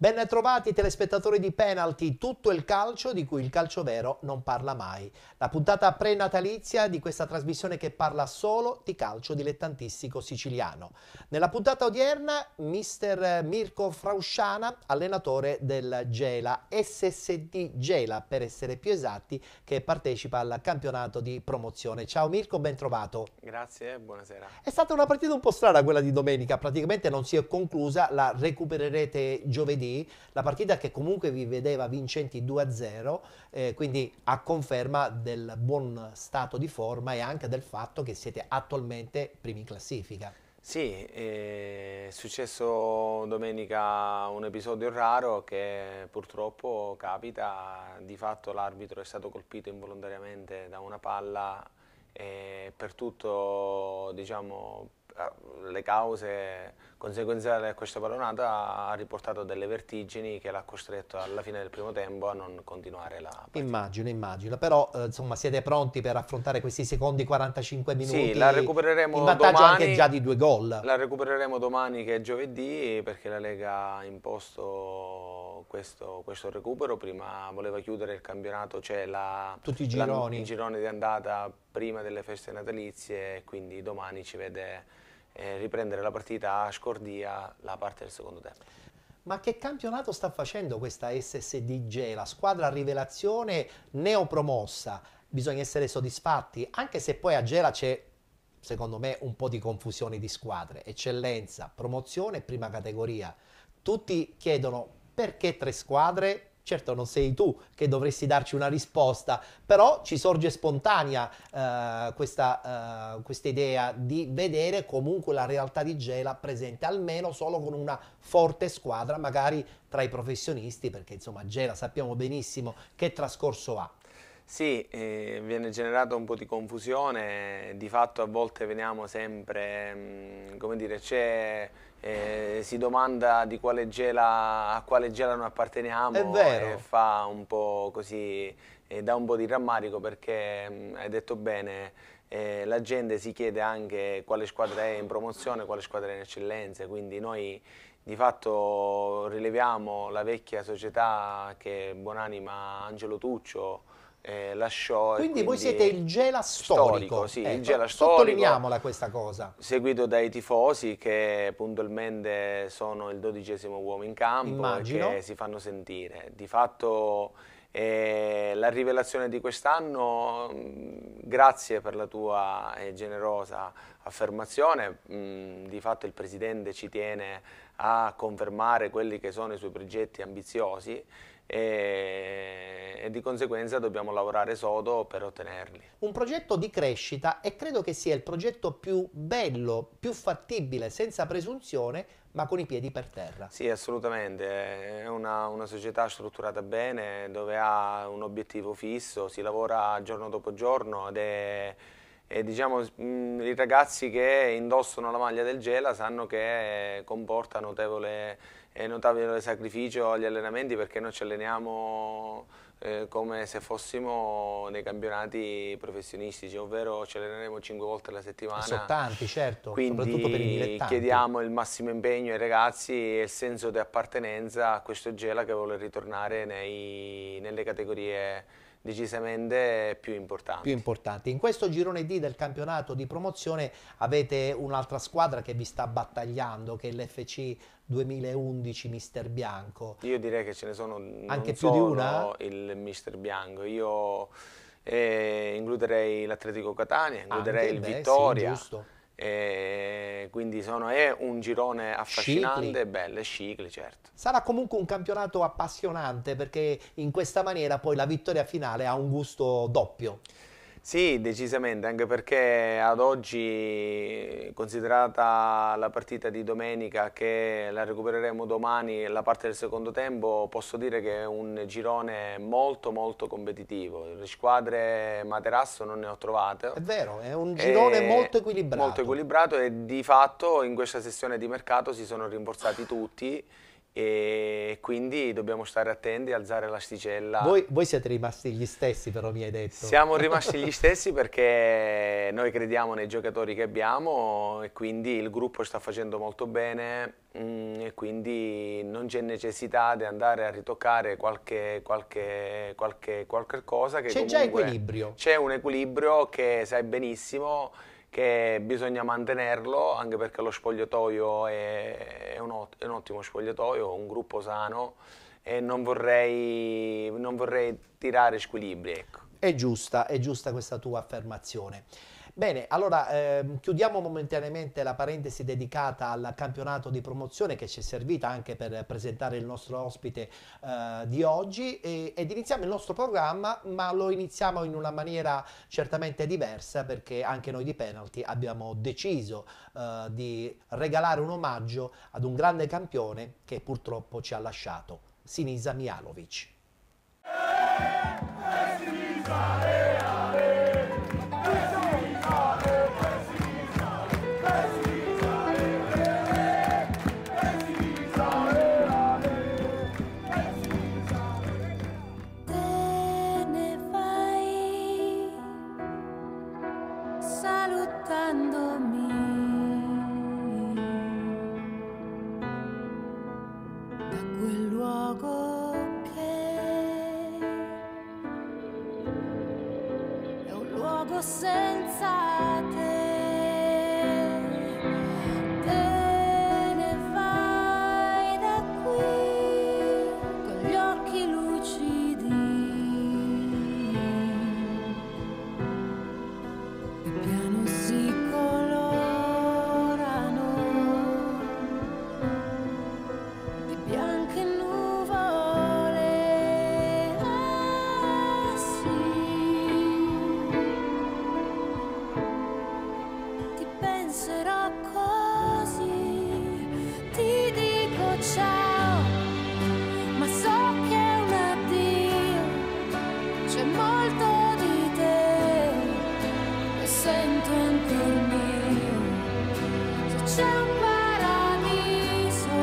Ben trovati telespettatori di Penalty, tutto il calcio di cui il calcio vero non parla mai. La puntata pre-natalizia di questa trasmissione che parla solo di calcio dilettantistico siciliano. Nella puntata odierna, mister Mirko Frausciana, allenatore del Gela, SSD Gela per essere più esatti, che partecipa al campionato di promozione. Ciao Mirko, ben trovato. Grazie, buonasera. È stata una partita un po' strana quella di domenica, praticamente non si è conclusa, la recupererete giovedì, la partita che comunque vi vedeva vincenti 2-0, quindi a conferma del buon stato di forma e anche del fatto che siete attualmente primi in classifica. Sì, è successo domenica un episodio raro che purtroppo capita, di fatto l'arbitro è stato colpito involontariamente da una palla e per tutto, diciamo, le cause conseguenziali a questa pallonata ha riportato delle vertigini che l'ha costretto alla fine del primo tempo a non continuare la partita. Immagino, però insomma siete pronti per affrontare questi secondi 45 minuti Sì, la recupereremo in vantaggio domani, anche già di 2 gol. La recupereremo domani che è giovedì perché la Lega ha imposto questo recupero, prima voleva chiudere il campionato, cioè Tutti i gironi. i gironi di andata prima delle feste natalizie e quindi domani ci vede riprendere la partita a Scordia, la parte del secondo tempo. Ma che campionato sta facendo questa SSD Gela? Squadra a rivelazione neopromossa, bisogna essere soddisfatti, anche se poi a Gela c'è, secondo me, un po' di confusione di squadre, eccellenza, promozione e prima categoria. Tutti chiedono perché 3 squadre? Certo non sei tu che dovresti darci una risposta, però ci sorge spontanea questa idea di vedere comunque la realtà di Gela presente, almeno solo con una forte squadra, magari tra i professionisti, perché insomma Gela sappiamo benissimo che trascorso ha. Sì, viene generato un po' di confusione, di fatto a volte veniamo sempre, come dire, si domanda a quale Gela non apparteniamo. È vero. E fa un po' così, dà un po' di rammarico perché hai detto bene, la gente si chiede anche quale squadra è in promozione, quale squadra è in eccellenza, quindi noi di fatto rileviamo la vecchia società che buonanima Angelo Tuccio lasciò. Quindi voi siete il Gela storico. Sì, Ecco, il Gela storico, sottolineiamola questa cosa. seguito dai tifosi che puntualmente sono il 12° uomo in campo. Immagino. E che si fanno sentire. Di fatto la rivelazione di quest'anno, grazie per la tua generosa affermazione, di fatto il Presidente ci tiene a confermare quelli che sono i suoi progetti ambiziosi e di conseguenza dobbiamo lavorare sodo per ottenerli. Un progetto di crescita e credo che sia il progetto più bello, più fattibile, senza presunzione, ma con i piedi per terra. Sì, assolutamente, è una società strutturata bene, dove ha un obiettivo fisso, si lavora giorno dopo giorno e diciamo, i ragazzi che indossano la maglia del Gela sanno che comporta notevole sacrificio agli allenamenti, perché noi ci alleniamo come se fossimo nei campionati professionistici, ovvero ci alleneremo 5 volte alla settimana. Sono tanti, certo, quindi soprattutto per i dilettanti. Chiediamo il massimo impegno ai ragazzi e il senso di appartenenza a questo Gela che vuole ritornare nelle categorie decisamente più importanti. In questo girone D del campionato di promozione avete un'altra squadra che vi sta battagliando, che è l'FC 2011 Mister Bianco. Io direi che ce ne sono anche più di una? Il Mister Bianco. Io includerei l'Atletico Catania, includerei il Vittoria. Sì, giusto. Quindi è un girone affascinante, bello, e Scicli, certo. Sarà comunque un campionato appassionante, perché in questa maniera poi la vittoria finale ha un gusto doppio. Sì, decisamente, anche perché ad oggi, considerata la partita di domenica che la recupereremo domani, la parte del secondo tempo, posso dire che è un girone molto molto competitivo. Le squadre materasso non ne ho trovate. È vero, è un girone molto equilibrato. Molto equilibrato, e di fatto in questa sessione di mercato si sono rinforzati tutti e quindi dobbiamo stare attenti e alzare l'asticella. Voi siete rimasti gli stessi, però mi hai detto. Siamo rimasti gli stessi perché noi crediamo nei giocatori che abbiamo e quindi il gruppo sta facendo molto bene, e quindi non c'è necessità di andare a ritoccare qualche cosa. C'è già equilibrio. C'è un equilibrio che sai benissimo che bisogna mantenerlo, anche perché lo spogliatoio è un ottimo spogliatoio, un gruppo sano, e non vorrei tirare squilibri, ecco. È giusta questa tua affermazione. Bene, allora chiudiamo momentaneamente la parentesi dedicata al campionato di promozione che ci è servita anche per presentare il nostro ospite di oggi ed iniziamo il nostro programma, ma lo iniziamo in una maniera certamente diversa, perché anche noi di Penalty abbiamo deciso di regalare un omaggio ad un grande campione che purtroppo ci ha lasciato, Sinisa Mihajlović. Senza te, te ne vai da qui con gli occhi lucidi e piano si colorano di bianche nuvole. Ah, sì. Penserò così, ti dico ciao, ma so che è un addio, c'è molto di te e sento anche il mio. Se c'è un paradiso,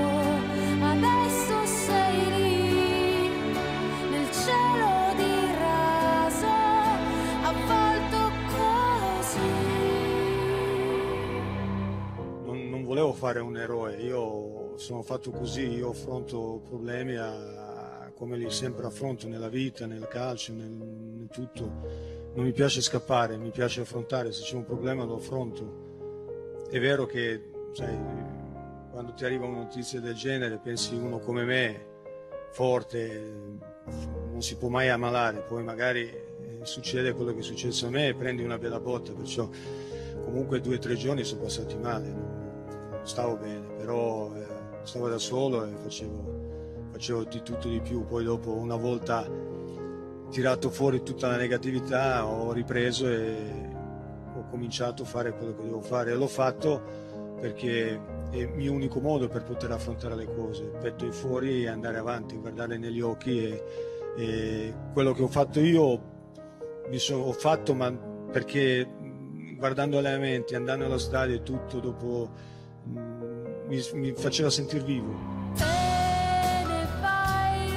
adesso sei lì, nel cielo di raso, avvolto così. Non volevo fare un eroe, io sono fatto così, io affronto problemi come li sempre affronto nella vita, nel calcio, nel tutto. Non mi piace scappare, mi piace affrontare, se c'è un problema lo affronto. È vero che, sai, quando ti arriva una notizia del genere pensi uno come me, forte, non si può mai ammalare, poi magari succede quello che è successo a me e prendi una bella botta, perciò comunque 2 o 3 giorni sono passati male, non stavo bene, però stavo da solo e facevo di tutto di più. Poi dopo, una volta tirato fuori tutta la negatività, ho ripreso e ho cominciato a fare quello che devo fare, e l'ho fatto perché è il mio unico modo per poter affrontare le cose, petto in fuori e andare avanti, guardarle negli occhi, e quello che ho fatto io ho fatto, ma perché guardando allenamenti, andando allo stadio e tutto, dopo mi faceva sentire vivo. Te ne vai,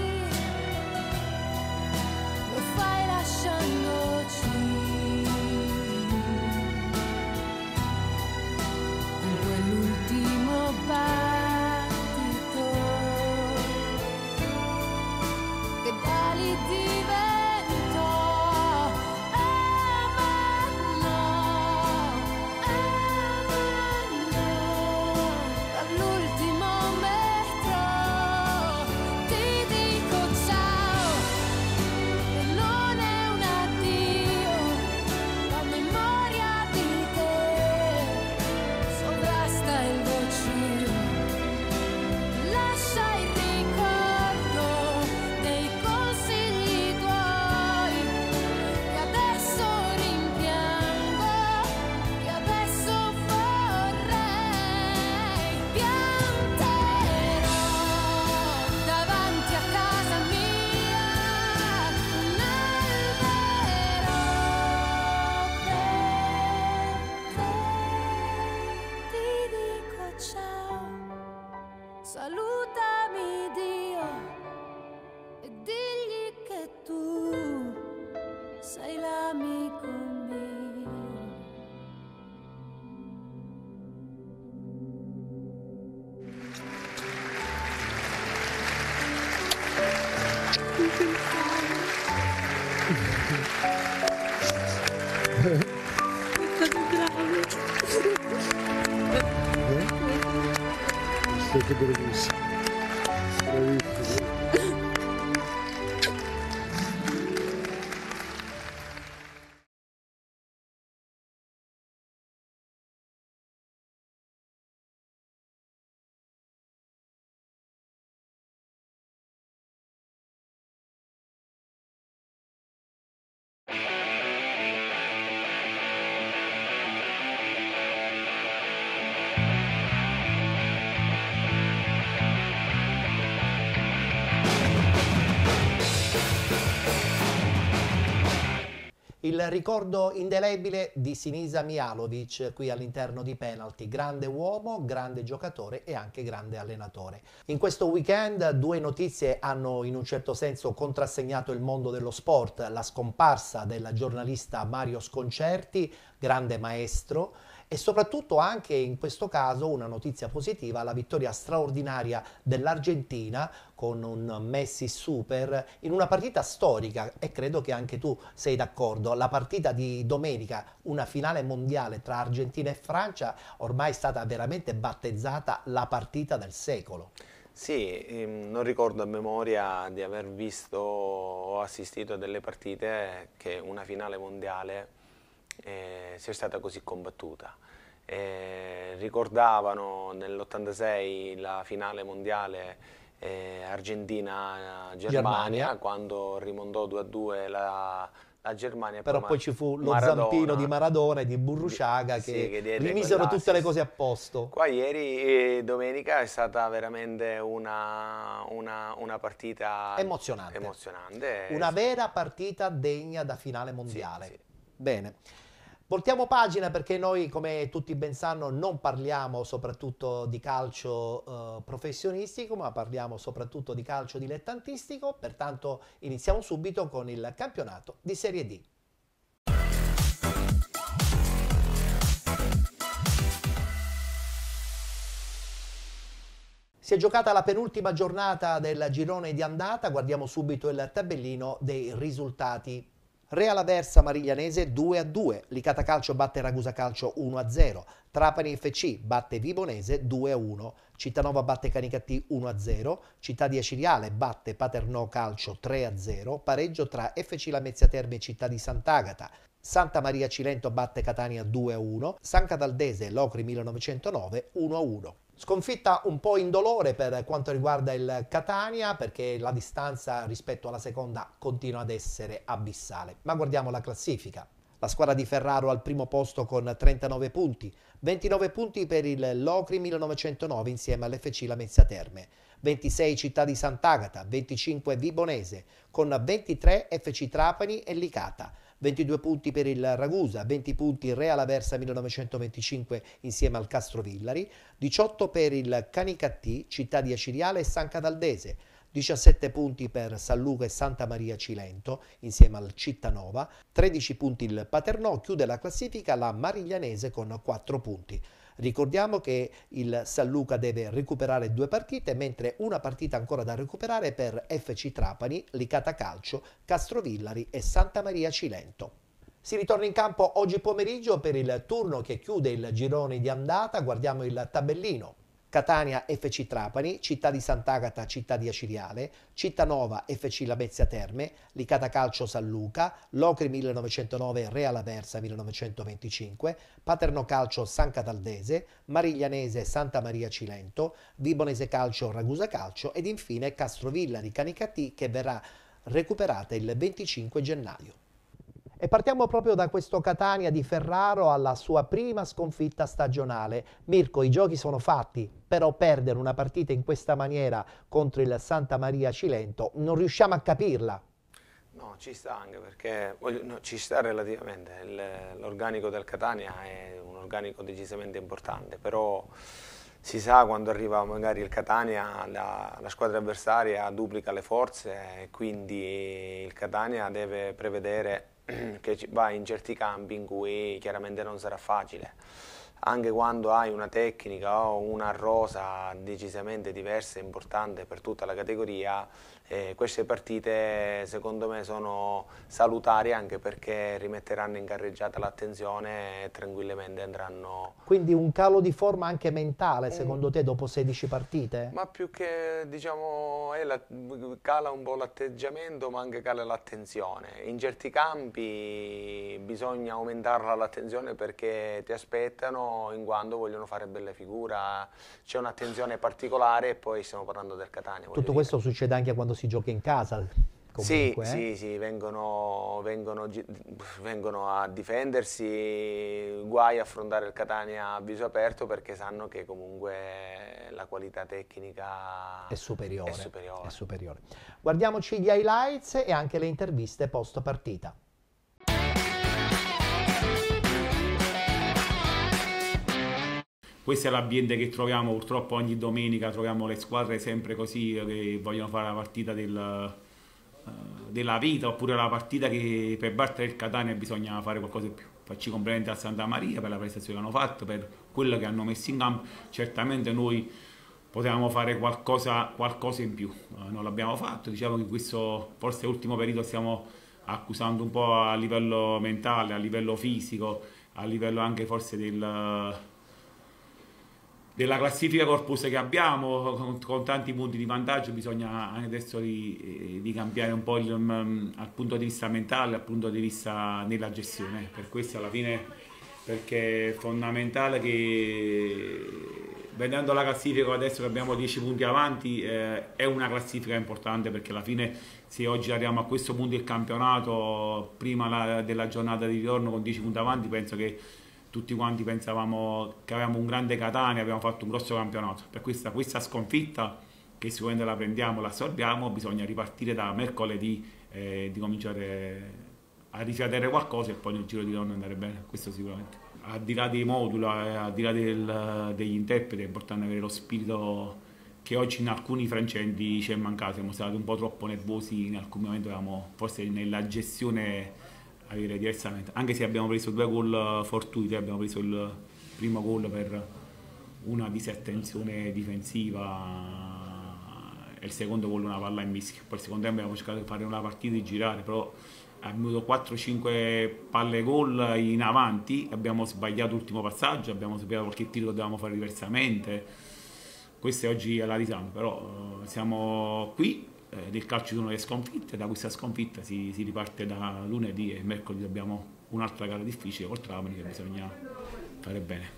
lo fai lasciandoci con quell'ultimo battito che da lì diventò dall'ultimo portami con me. Siete bravissimi. Bravissimi. Il ricordo indelebile di Sinisa Mihajlovic qui all'interno di Penalty, grande uomo, grande giocatore e anche grande allenatore. In questo weekend due notizie hanno in un certo senso contrassegnato il mondo dello sport: la scomparsa del giornalista Mario Sconcerti, grande maestro, e soprattutto anche in questo caso una notizia positiva, la vittoria straordinaria dell'Argentina con un Messi super in una partita storica, e credo che anche tu sei d'accordo. La partita di domenica, una finale mondiale tra Argentina e Francia, ormai è stata veramente battezzata la partita del secolo. Sì, non ricordo a memoria di aver visto o assistito a delle partite che una finale mondiale sia stata così combattuta. Ricordavano nell'86 la finale mondiale Argentina-Germania, quando rimondò 2-2 la Germania. Però poi ci fu lo zampino di Maradona e di Burruchaga che rimisero tutte le cose a posto. Qua ieri, domenica, è stata veramente una partita emozionante. Una vera partita degna da finale mondiale. Sì, sì. Bene. Voltiamo pagina, perché noi, come tutti ben sanno, non parliamo soprattutto di calcio professionistico, ma parliamo soprattutto di calcio dilettantistico. Pertanto iniziamo subito con il campionato di Serie D. Si è giocata la penultima giornata del girone di andata, guardiamo subito il tabellino dei risultati. Real Aversa Mariglianese 2-2, Licata Calcio batte Ragusa Calcio 1-0, Trapani FC batte Vibonese 2-1, Cittanova batte Canicattì 1-0, Città di Aciriale batte Paternò Calcio 3-0, pareggio tra FC Lamezia Terme e Città di Sant'Agata, Santa Maria Cilento batte Catania 2-1, San Cataldese Locri 1909 1-1. Sconfitta un po' indolore per quanto riguarda il Catania, perché la distanza rispetto alla seconda continua ad essere abissale. Ma guardiamo la classifica. La squadra di Ferraro al primo posto con 39 punti, 29 punti per il Locri 1909 insieme all'FC Lamezia Terme, 26 Città di Sant'Agata, 25 Vibonese, con 23 FC Trapani e Licata, 22 punti per il Ragusa, 20 punti Real Aversa 1925 insieme al Castrovillari, 18 per il Canicattì, Città di Aciriale e San Cataldese, 17 punti per San Luca e Santa Maria Cilento insieme al Cittanova, 13 punti il Paternò, chiude la classifica la Mariglianese con 4 punti. Ricordiamo che il San Luca deve recuperare 2 partite, mentre una partita ancora da recuperare per FC Trapani, Licata Calcio, Castrovillari e Santa Maria Cilento. Si ritorna in campo oggi pomeriggio per il turno che chiude il girone di andata. Guardiamo il tabellino. Catania FC Trapani, Città di Sant'Agata Città di Aciriale, Cittanova FC Lamezia Terme, Licata Calcio San Luca, Locri 1909 Real Aversa 1925, Paternò Calcio San Cataldese, Mariglianese Santa Maria Cilento, Vibonese Calcio Ragusa Calcio ed infine Castrovillari Canicattì, che verrà recuperata il 25 gennaio. E partiamo proprio da questo Catania di Ferraro alla sua prima sconfitta stagionale. Mirko, i giochi sono fatti, però perdere una partita in questa maniera contro il Santa Maria Cilento non riusciamo a capirla. No, ci sta anche perché ci sta relativamente. L'organico del Catania è un organico decisamente importante, però si sa quando arriva magari il Catania, la squadra avversaria duplica le forze e quindi il Catania deve prevedere che va in certi campi in cui chiaramente non sarà facile. Anche quando hai una tecnica o una rosa decisamente diversa e importante per tutta la categoria, queste partite secondo me sono salutari, anche perché rimetteranno in carreggiata l'attenzione e tranquillamente andranno... Quindi un calo di forma anche mentale, secondo te, dopo 16 partite? Ma più che, diciamo, cala un po' l'atteggiamento, ma anche cala l'attenzione. In certi campi bisogna aumentarla l'attenzione, perché ti aspettano in quanto vogliono fare belle figura, c'è un'attenzione particolare, e poi stiamo parlando del Catania. Tutto questo succede anche quando si gioca in casa? Comunque, sì, vengono a difendersi, guai a affrontare il Catania a viso aperto, perché sanno che comunque la qualità tecnica è superiore. È superiore. Guardiamoci gli highlights e anche le interviste post partita. Questo è l'ambiente che troviamo purtroppo ogni domenica, troviamo le squadre sempre così, che vogliono fare la partita della vita, oppure la partita che per battere il Catania bisogna fare qualcosa di più. Facci complimenti a Santa Maria per la prestazione che hanno fatto, per quello che hanno messo in campo. Certamente noi potevamo fare qualcosa in più, non l'abbiamo fatto. Diciamo che in questo forse ultimo periodo stiamo accusando un po' a livello mentale, a livello fisico, a livello anche forse della classifica corposa che abbiamo, con tanti punti di vantaggio. Bisogna adesso di cambiare un po' al punto di vista mentale, al punto di vista nella gestione. Per questo alla fine, perché è fondamentale che, vedendo la classifica adesso che abbiamo 10 punti avanti, è una classifica importante, perché alla fine se oggi arriviamo a questo punto del campionato, prima della giornata di ritorno con 10 punti avanti, penso che tutti quanti pensavamo che avevamo un grande Catania, abbiamo fatto un grosso campionato. Per questa sconfitta, che sicuramente la prendiamo, la assorbiamo, bisogna ripartire da mercoledì, di cominciare a rifiatare qualcosa, e poi nel giro di ritorno andare bene, questo sicuramente. Al di là dei moduli, al di là degli interpreti, è importante avere lo spirito che oggi in alcuni frangenti ci è mancato. Siamo stati un po' troppo nervosi in alcuni momenti, avevamo forse nella gestione avere diversamente, anche se abbiamo preso 2 gol fortuiti. Abbiamo preso il primo gol per una disattenzione difensiva e il secondo gol una palla in mischia. Poi il secondo tempo abbiamo cercato di fare una partita, di girare, però abbiamo avuto 4-5 palle gol in avanti, abbiamo sbagliato l'ultimo passaggio, abbiamo sbagliato qualche tiro che dovevamo fare diversamente. Questo oggi è la risata, però siamo qui. Nel calcio sono le sconfitte, da questa sconfitta si riparte da lunedì, e mercoledì abbiamo un'altra gara difficile col Trapani, che bisogna fare bene.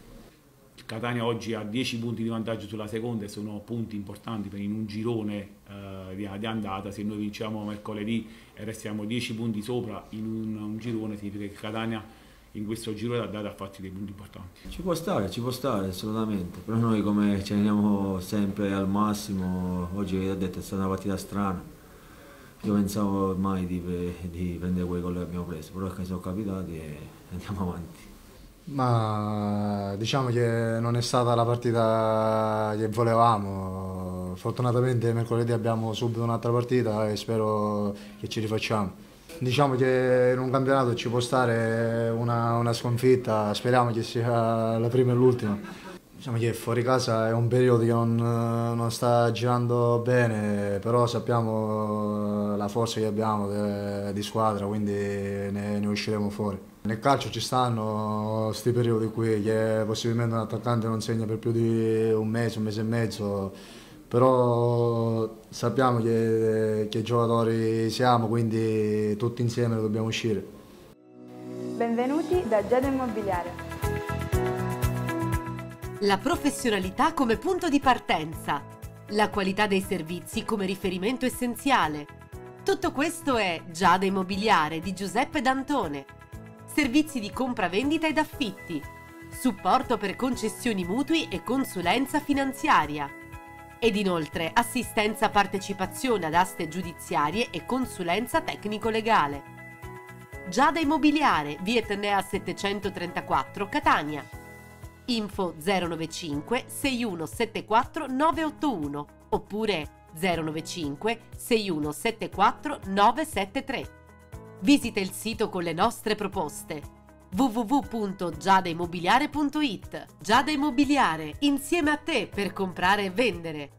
Il Catania oggi ha 10 punti di vantaggio sulla seconda, e sono punti importanti in un girone di andata. Se noi vinciamo mercoledì e restiamo 10 punti sopra in un girone, significa che il Catania in questo giro d'andata ha fatto dei punti importanti. Ci può stare assolutamente, però noi come ci teniamo sempre al massimo. Oggi ho detto è stata una partita strana, io pensavo mai di prendere quei gol che abbiamo preso, però che sono capitati e andiamo avanti. Ma diciamo che non è stata la partita che volevamo. Fortunatamente mercoledì abbiamo subito un'altra partita e spero che ci rifacciamo. Diciamo che in un campionato ci può stare una sconfitta, speriamo che sia la prima e l'ultima. Diciamo che fuori casa è un periodo che non sta girando bene, però sappiamo la forza che abbiamo di squadra, quindi ne usciremo fuori. Nel calcio ci stanno questi periodi qui che possibilmente un attaccante non segna per più di un mese e mezzo, però sappiamo che giocatori siamo, quindi tutti insieme dobbiamo uscire. Benvenuti da Giada Immobiliare. La professionalità come punto di partenza, la qualità dei servizi come riferimento essenziale. Tutto questo è Giada Immobiliare di Giuseppe D'Antone. Servizi di compra-vendita ed affitti, supporto per concessioni mutui e consulenza finanziaria. Ed inoltre assistenza partecipazione ad aste giudiziarie e consulenza tecnico-legale. Giada Immobiliare, via Etnea 734, Catania. Info 095 6174 981 oppure 095 6174 973. Visita il sito con le nostre proposte. www.giadaimmobiliare.it. Giada Immobiliare, insieme a te per comprare e vendere.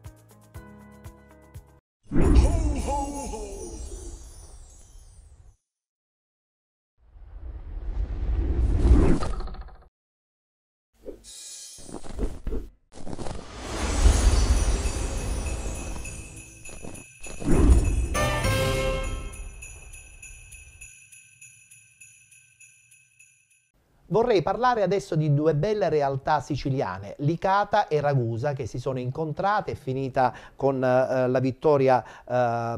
Vorrei parlare adesso di due belle realtà siciliane, Licata e Ragusa, che si sono incontrate, è finita con la vittoria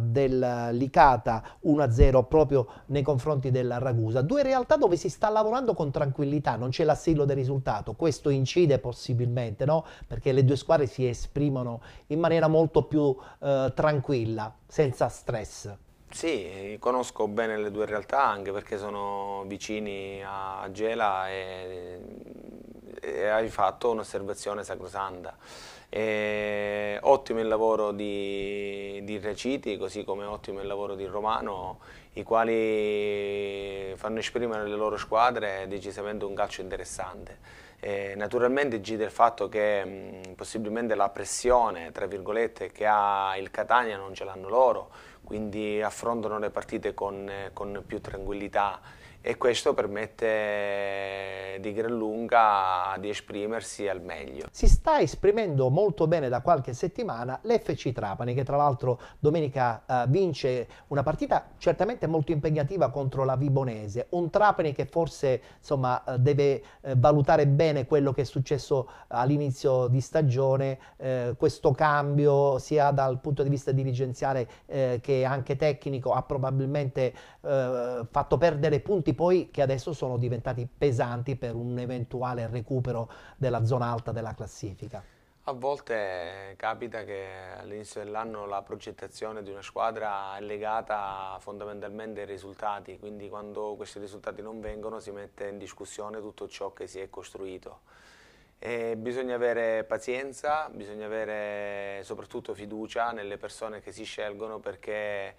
del Licata 1-0 proprio nei confronti della Ragusa. Due realtà dove si sta lavorando con tranquillità, non c'è l'assillo del risultato, questo incide possibilmente, no? Perché le due squadre si esprimono in maniera molto più tranquilla, senza stress. Sì, conosco bene le due realtà anche perché sono vicini a Gela e hai fatto un'osservazione sacrosanta. Ottimo il lavoro di Reciti, così come ottimo il lavoro di Romano, i quali fanno esprimere le loro squadre decisamente un calcio interessante. Naturalmente incide il fatto che possibilmente la pressione, tra virgolette, che ha il Catania non ce l'hanno loro, quindi affrontano le partite con più tranquillità e questo permette di gran lunga di esprimersi al meglio. Si sta esprimendo molto bene da qualche settimana l'FC Trapani, che tra l'altro domenica vince una partita certamente molto impegnativa contro la Vibonese, un Trapani che forse insomma deve valutare bene quello che è successo all'inizio di stagione, questo cambio sia dal punto di vista dirigenziale che anche tecnico ha probabilmente fatto perdere punti poi che adesso sono diventati pesanti per un eventuale recupero della zona alta della classifica. A volte capita che all'inizio dell'anno la progettazione di una squadra è legata fondamentalmente ai risultati, quindi quando questi risultati non vengono si mette in discussione tutto ciò che si è costruito. E bisogna avere pazienza, bisogna avere soprattutto fiducia nelle persone che si scelgono perché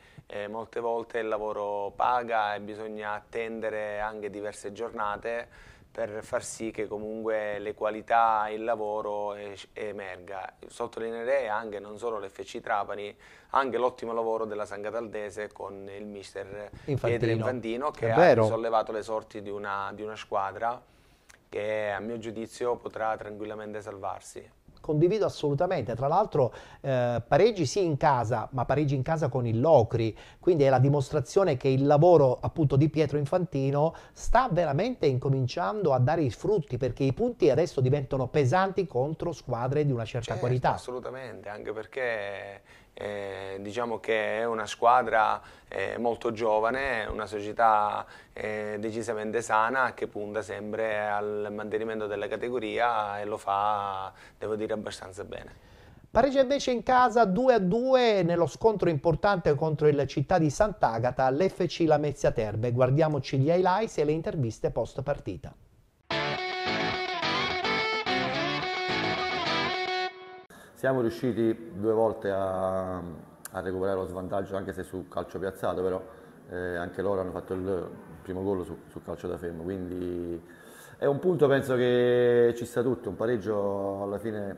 molte volte il lavoro paga e bisogna attendere anche diverse giornate per far sì che comunque le qualità, il lavoro emerga. Sottolineerei anche non solo l'FC Trapani, anche l'ottimo lavoro della San Cataldese con il mister Pietro Infantino che ha risollevato le sorti di una squadra che a mio giudizio potrà tranquillamente salvarsi. Condivido assolutamente, tra l'altro pareggi sì in casa, ma pareggi in casa con il Locri, quindi è la dimostrazione che il lavoro appunto di Pietro Infantino sta veramente incominciando a dare i frutti, perché i punti adesso diventano pesanti contro squadre di una certa qualità. Assolutamente, anche perché diciamo che è una squadra molto giovane, una società decisamente sana che punta sempre al mantenimento della categoria e lo fa, devo dire, abbastanza bene. Pareggia invece in casa 2-2 nello scontro importante contro il Città di Sant'Agata, l'FC Lamezia Terme. Guardiamoci gli highlights e le interviste post partita. Siamo riusciti due volte a recuperare lo svantaggio, anche se su calcio piazzato, però anche loro hanno fatto il primo gol su calcio da fermo, quindi è un punto, penso che ci sta tutto, un pareggio alla fine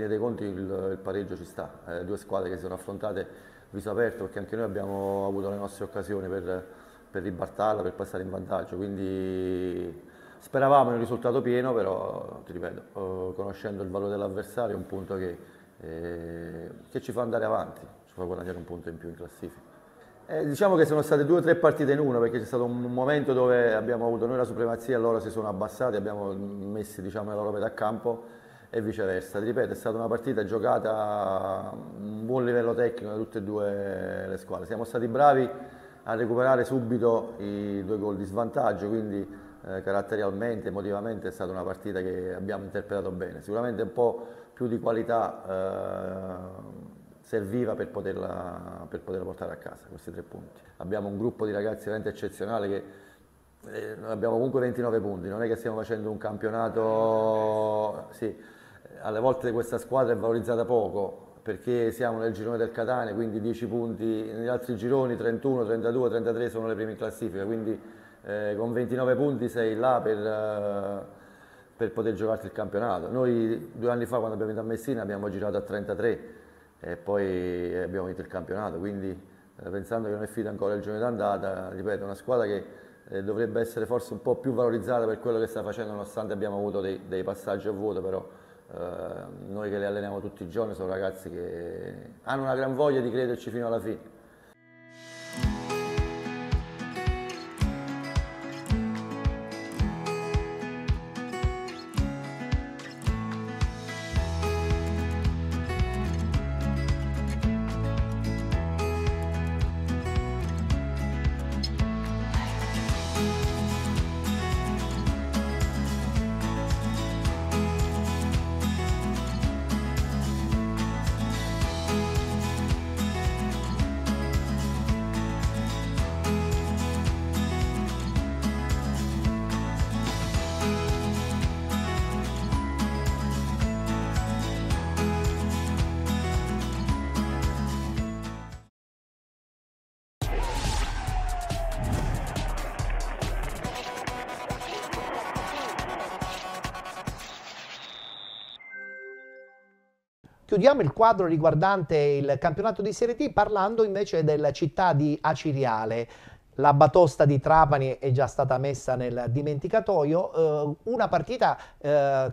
dei conti, il pareggio ci sta, due squadre che si sono affrontate viso aperto, perché anche noi abbiamo avuto le nostre occasioni per ribaltarla, per passare in vantaggio, quindi speravamo in un risultato pieno, però ti ripeto, conoscendo il valore dell'avversario è un punto che ci fa andare avanti, ci fa guadagnare un punto in più in classifica. Diciamo che sono state 2 o 3 partite in una, perché c'è stato un momento dove abbiamo avuto noi la supremazia e loro si sono abbassati, abbiamo messi, diciamo, la loro metà campo e viceversa. Ti ripeto, è stata una partita giocata a un buon livello tecnico da tutte e due le squadre. Siamo stati bravi a recuperare subito i 2 gol di svantaggio, quindi caratterialmente, emotivamente è stata una partita che abbiamo interpretato bene. Sicuramente un po' più di qualità serviva per poterla portare a casa, questi 3 punti. Abbiamo un gruppo di ragazzi veramente eccezionale che abbiamo comunque 29 punti, non è che stiamo facendo un campionato, sì, alle volte questa squadra è valorizzata poco, perché siamo nel girone del Catania, quindi 10 punti, negli altri gironi 31, 32, 33 sono le prime in classifica, quindi con 29 punti sei là per poter giocarti il campionato. Noi 2 anni fa, quando abbiamo vinto a Messina, abbiamo girato a 33 e poi abbiamo vinto il campionato, quindi pensando che non è finito ancora il girone d'andata, ripeto, è una squadra che dovrebbe essere forse un po' più valorizzata per quello che sta facendo, nonostante abbiamo avuto dei passaggi a vuoto, però noi che le alleniamo tutti i giorni sono ragazzi che hanno una gran voglia di crederci fino alla fine. Chiudiamo il quadro riguardante il campionato di Serie D parlando invece della città di Aciriale. La batosta di Trapani è già stata messa nel dimenticatoio, una partita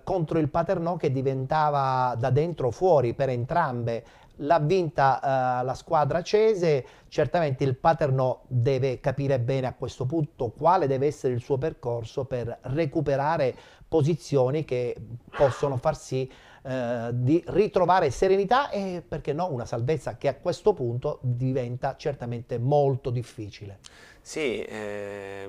contro il Paternò che diventava da dentro fuori per entrambe. L'ha vinta la squadra acese, certamente il Paternò deve capire bene a questo punto quale deve essere il suo percorso per recuperare posizioni che possono far sì di ritrovare serenità e, perché no, una salvezza che a questo punto diventa certamente molto difficile. Sì,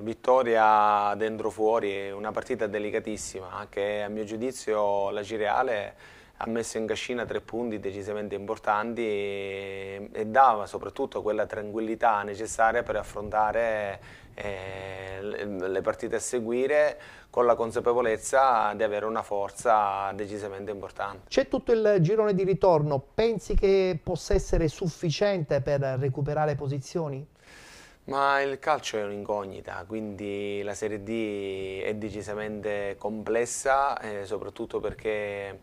vittoria dentro fuori, è una partita delicatissima, che a mio giudizio la Cireale ha messo in cascina 3 punti decisamente importanti e dava soprattutto quella tranquillità necessaria per affrontare le partite a seguire, con la consapevolezza di avere una forza decisamente importante. C'è tutto il girone di ritorno, pensi che possa essere sufficiente per recuperare posizioni? Ma il calcio è un'incognita, quindi la Serie D è decisamente complessa, soprattutto perché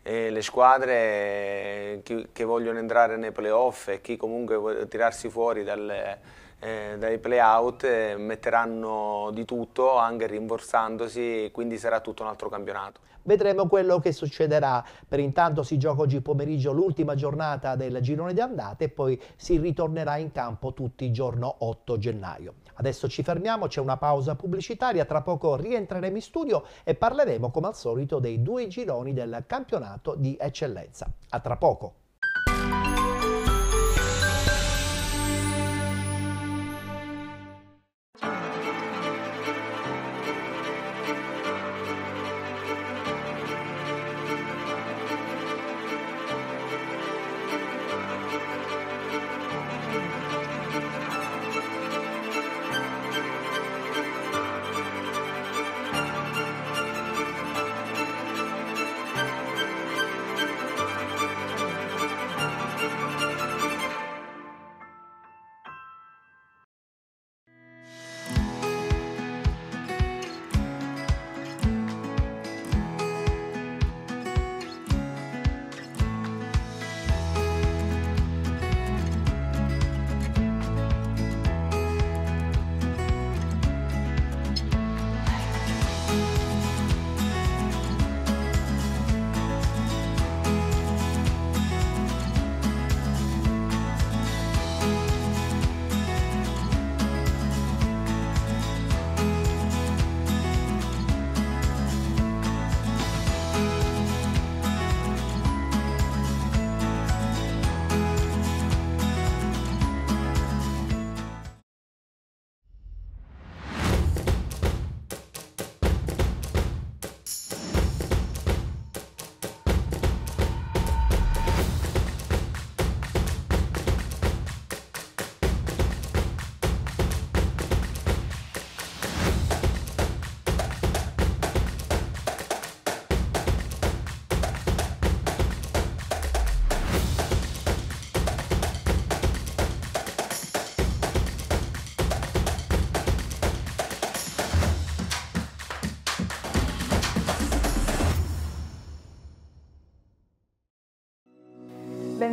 le squadre che vogliono entrare nei playoff e chi comunque vuole tirarsi fuori dai play-out metteranno di tutto, anche rinforzandosi, quindi sarà tutto un altro campionato. Vedremo quello che succederà. Per intanto si gioca oggi pomeriggio l'ultima giornata del girone di andata e poi si ritornerà in campo tutti il giorno 8 gennaio. Adesso ci fermiamo, c'è una pausa pubblicitaria, tra poco rientreremo in studio e parleremo come al solito dei 2 gironi del campionato di eccellenza. A tra poco.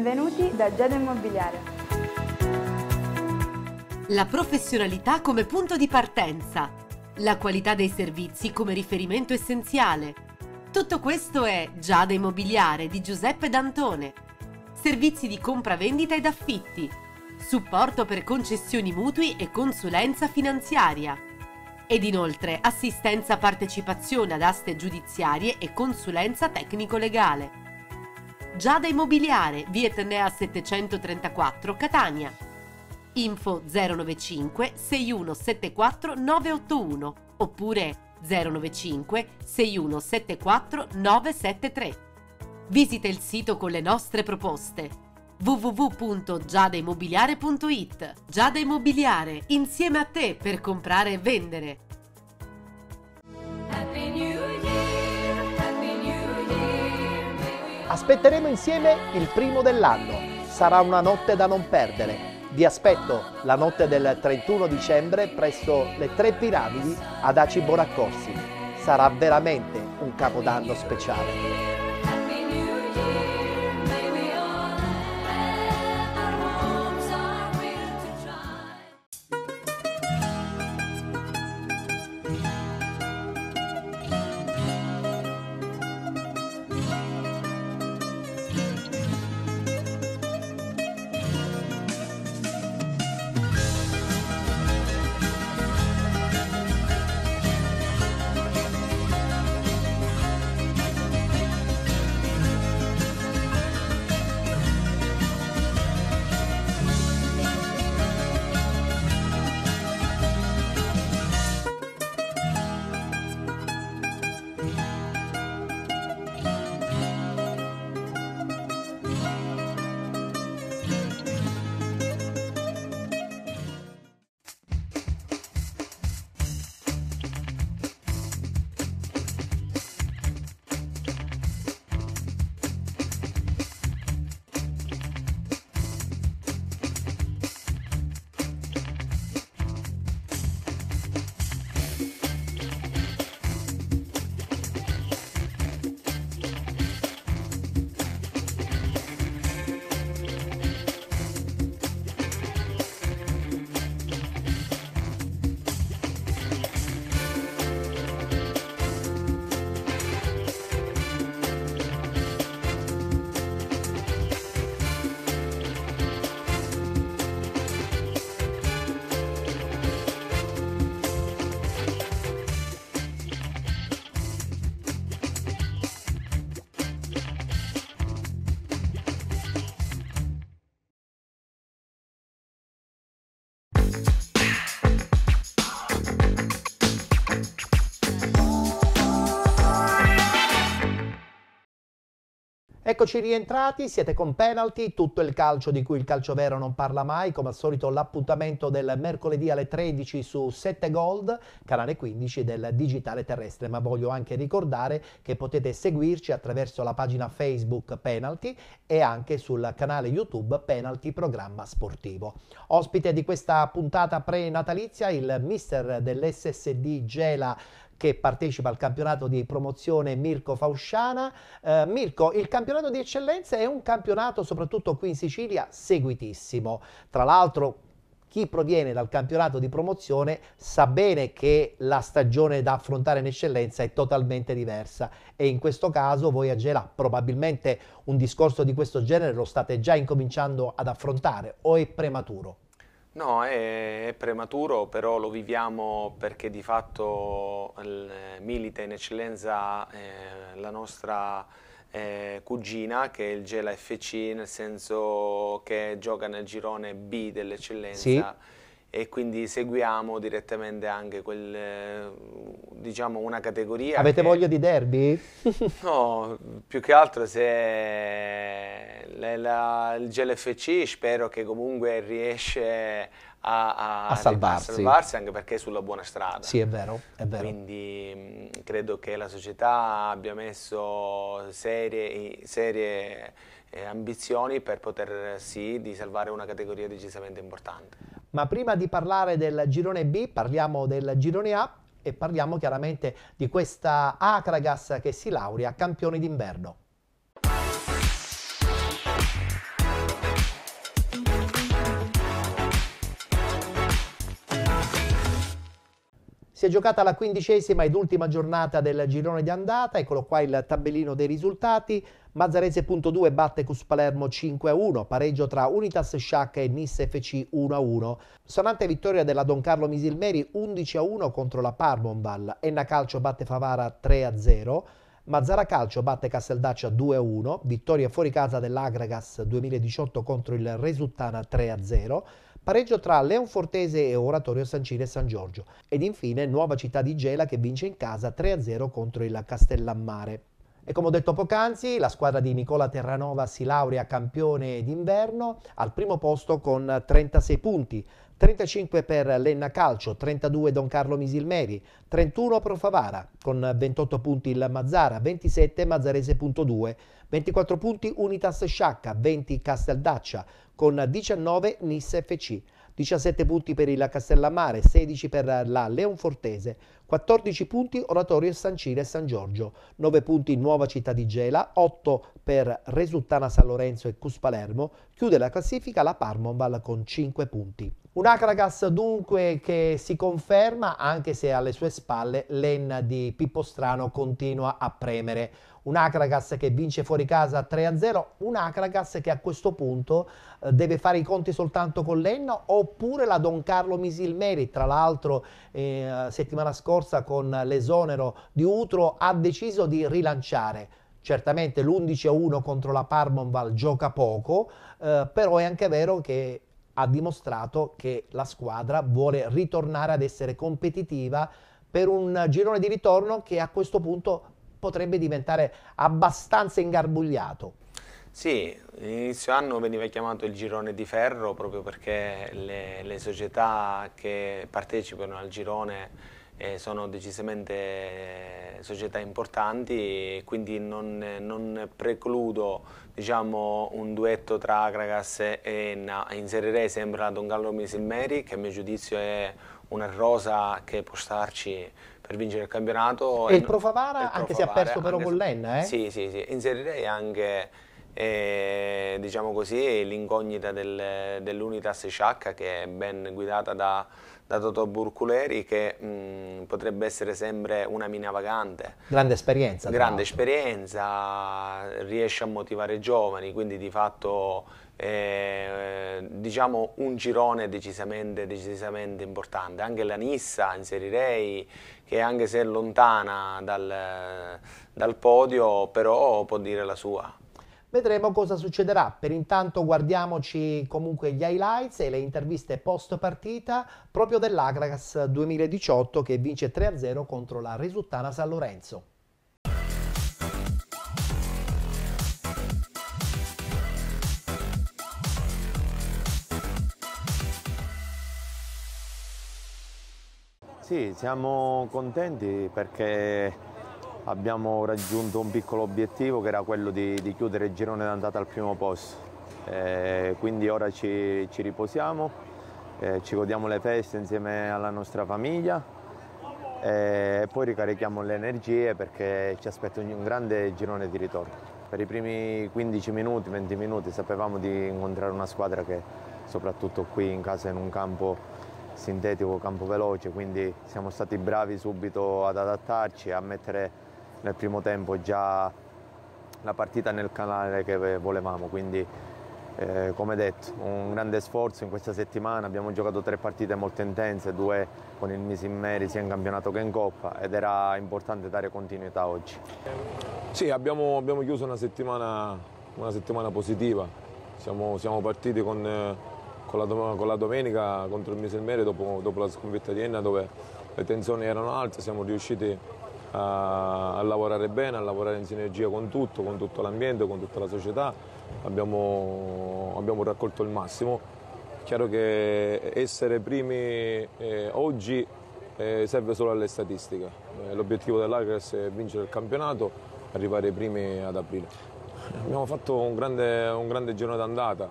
Benvenuti da Giada Immobiliare. La professionalità come punto di partenza, la qualità dei servizi come riferimento essenziale. Tutto questo è Giada Immobiliare di Giuseppe D'Antone. Servizi di compravendita ed affitti, supporto per concessioni mutui e consulenza finanziaria. Ed inoltre assistenza partecipazione ad aste giudiziarie e consulenza tecnico-legale. Giada Immobiliare, via Etnea 734, Catania. Info 095 6174 981 oppure 095 6174 973. Visita il sito con le nostre proposte www.giadaimmobiliare.it. Giada Immobiliare, insieme a te per comprare e vendere. Aspetteremo insieme il primo dell'anno. Sarà una notte da non perdere. Vi aspetto la notte del 31 dicembre presso le Tre Piramidi ad Aci Bonaccorsi. Sarà veramente un capodanno speciale. Eccoci rientrati, siete con Penalty, tutto il calcio di cui il calcio vero non parla mai, come al solito l'appuntamento del mercoledì alle 13 su 7 Gold, canale 15 del digitale terrestre, ma voglio anche ricordare che potete seguirci attraverso la pagina Facebook Penalty e anche sul canale YouTube Penalty Programma Sportivo. Ospite di questa puntata pre-natalizia il mister dell'SSD Gela che partecipa al campionato di promozione Mirko Fausciana. Mirko, il campionato di eccellenza è un campionato, soprattutto qui in Sicilia, seguitissimo. Tra l'altro, chi proviene dal campionato di promozione sa bene che la stagione da affrontare in eccellenza è totalmente diversa e in questo caso voi a Gela probabilmente un discorso di questo genere lo state già incominciando ad affrontare o è prematuro? No, è prematuro, però lo viviamo perché di fatto milita in eccellenza la nostra cugina, che è il Gela FC, nel senso che gioca nel girone B dell'eccellenza. Sì. E quindi seguiamo direttamente anche diciamo una categoria. Avete voglia di derby? No, più che altro se il GLFC spero che comunque riesce a salvarsi, anche perché è sulla buona strada. Sì, è vero, è vero. Quindi credo che la società abbia messo serie ambizioni per poter di salvare una categoria decisamente importante. Ma prima di parlare del girone B, parliamo del girone A e parliamo chiaramente di questa Acragas che si laurea campione d'inverno. Si è giocata la 15ª ed ultima giornata del girone di andata, eccolo qua il tabellino dei risultati. Mazarese.2 batte Cus Palermo 5-1, pareggio tra Unitas Sciacca e Nis FC 1-1. Sonante vittoria della Don Carlo Misilmeri 11-1 contro la Parmonval. Enna Calcio batte Favara 3-0. Mazzara Calcio batte Casteldaccia 2-1, vittoria fuori casa dell'Agragas 2018 contro il Resultana 3-0, pareggio tra Leonfortese e Oratorio San Ciro e San Giorgio ed infine Nuova Città di Gela che vince in casa 3-0 contro il Castellammare. E come ho detto poc'anzi, la squadra di Nicola Terranova si laurea campione d'inverno al primo posto con 36 punti, 35 per l'Enna Calcio, 32 Don Carlo Misilmeri, 31 Pro Favara, con 28 punti il Mazzara, 27 Mazzarese.2, 24 punti Unitas Sciacca, 20 Casteldaccia, con 19 Nis FC, 17 punti per il Castellammare, 16 per la Leonfortese, 14 punti Oratorio San Ciro e San Giorgio, 9 punti Nuova Città di Gela, 8 per Resultana San Lorenzo e Cus Palermo, chiude la classifica la Parmonval con 5 punti. Un Akragas dunque che si conferma anche se alle sue spalle l'Enna di Pippo Strano continua a premere. Un Akragas che vince fuori casa 3-0, un Akragas che a questo punto deve fare i conti soltanto con l'Enna oppure la Don Carlo Misilmeri, tra l'altro settimana scorsa con l'esonero di Utro ha deciso di rilanciare. Certamente l'11-1 contro la Parmonval gioca poco, però è anche vero che ha dimostrato che la squadra vuole ritornare ad essere competitiva per un girone di ritorno che a questo punto potrebbe diventare abbastanza ingarbugliato. Sì, inizio anno veniva chiamato il girone di ferro proprio perché le società che partecipano al girone sono decisamente società importanti, quindi non precludo, diciamo, un duetto tra Akragas e Enna. Inserirei sempre la Don Carlo Misilmeri, che a mio giudizio è una rosa che può starci per vincere il campionato. E il Pro Favara, anche se ha perso però con l'Enna, Sì, inserirei anche diciamo così, l'incognita dell'Unitas Sciacca, che è ben guidata da Totò Burculeri, che potrebbe essere sempre una mina vagante. Grande esperienza. Grande esperienza, riesce a motivare i giovani, quindi di fatto diciamo un girone decisamente importante. Anche la Nissa inserirei, che anche se è lontana dal podio, però può dire la sua. Vedremo cosa succederà. Per intanto guardiamoci comunque gli highlights e le interviste post partita proprio dell'Akragas 2018 che vince 3-0 contro la Resultana San Lorenzo. Sì, siamo contenti perché abbiamo raggiunto un piccolo obiettivo che era quello di chiudere il girone d'andata al primo posto. Quindi ora ci riposiamo, ci godiamo le feste insieme alla nostra famiglia e poi ricarichiamo le energie perché ci aspetta un grande girone di ritorno. Per i primi 15 minuti, 20 minuti sapevamo di incontrare una squadra che soprattutto qui in casa in un campo sintetico, campo veloce, quindi siamo stati bravi subito ad adattarci, a mettere nel primo tempo già la partita nel canale che volevamo, quindi come detto un grande sforzo in questa settimana, abbiamo giocato 3 partite molto intense, 2 con il Misilmeri sia in campionato che in Coppa ed era importante dare continuità oggi. Sì, abbiamo chiuso una settimana positiva, siamo partiti con la domenica contro il Misilmeri dopo la sconfitta di Enna dove le tensioni erano alte, siamo riusciti a lavorare bene, a lavorare in sinergia con tutto l'ambiente, con tutta la società, abbiamo raccolto il massimo. Chiaro che essere primi oggi serve solo alle statistiche, l'obiettivo dell'Akragas è vincere il campionato, arrivare primi ad aprile. Abbiamo fatto un grande girone d'andata,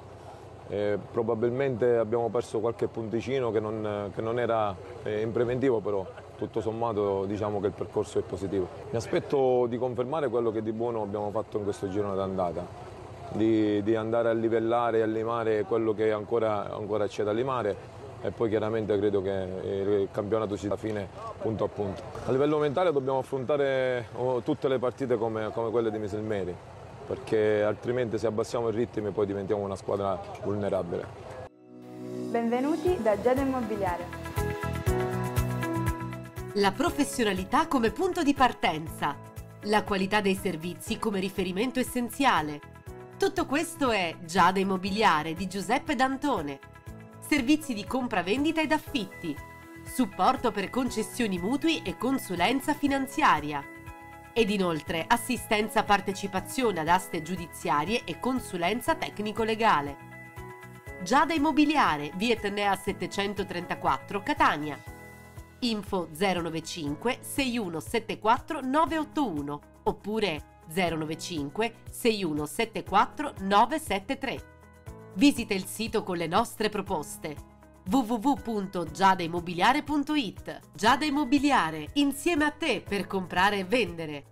probabilmente abbiamo perso qualche punticino che non era in preventivo, però tutto sommato diciamo che il percorso è positivo. Mi aspetto di confermare quello che di buono abbiamo fatto in questo girone d'andata, di andare a livellare e a limare quello che ancora c'è da limare e poi chiaramente credo che il campionato ci sia alla fine punto a punto. A livello mentale dobbiamo affrontare tutte le partite come quelle di Miselmeri, perché altrimenti se abbassiamo il ritmo poi diventiamo una squadra vulnerabile. Benvenuti da Giada Immobiliare. La professionalità come punto di partenza, la qualità dei servizi come riferimento essenziale. Tutto questo è Giada Immobiliare di Giuseppe D'Antone. Servizi di compravendita ed affitti, supporto per concessioni mutui e consulenza finanziaria. Ed inoltre assistenza partecipazione ad aste giudiziarie e consulenza tecnico-legale. Giada Immobiliare, via Etnea 734, Catania. Info 095 6174 981 oppure 095 6174 973. Visita il sito con le nostre proposte www.giadaimmobiliare.it. Giada Immobiliare, insieme a te per comprare e vendere.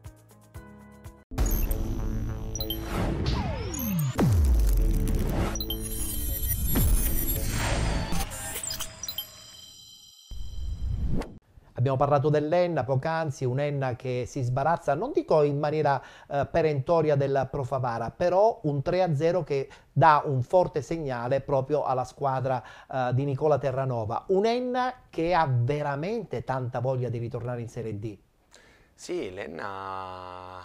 Abbiamo parlato dell'Enna poc'anzi, un'Enna che si sbarazza, non dico in maniera perentoria del Pro Favara, però un 3-0 che dà un forte segnale proprio alla squadra di Nicola Terranova. Un'Enna che ha veramente tanta voglia di ritornare in Serie D. Sì, l'Enna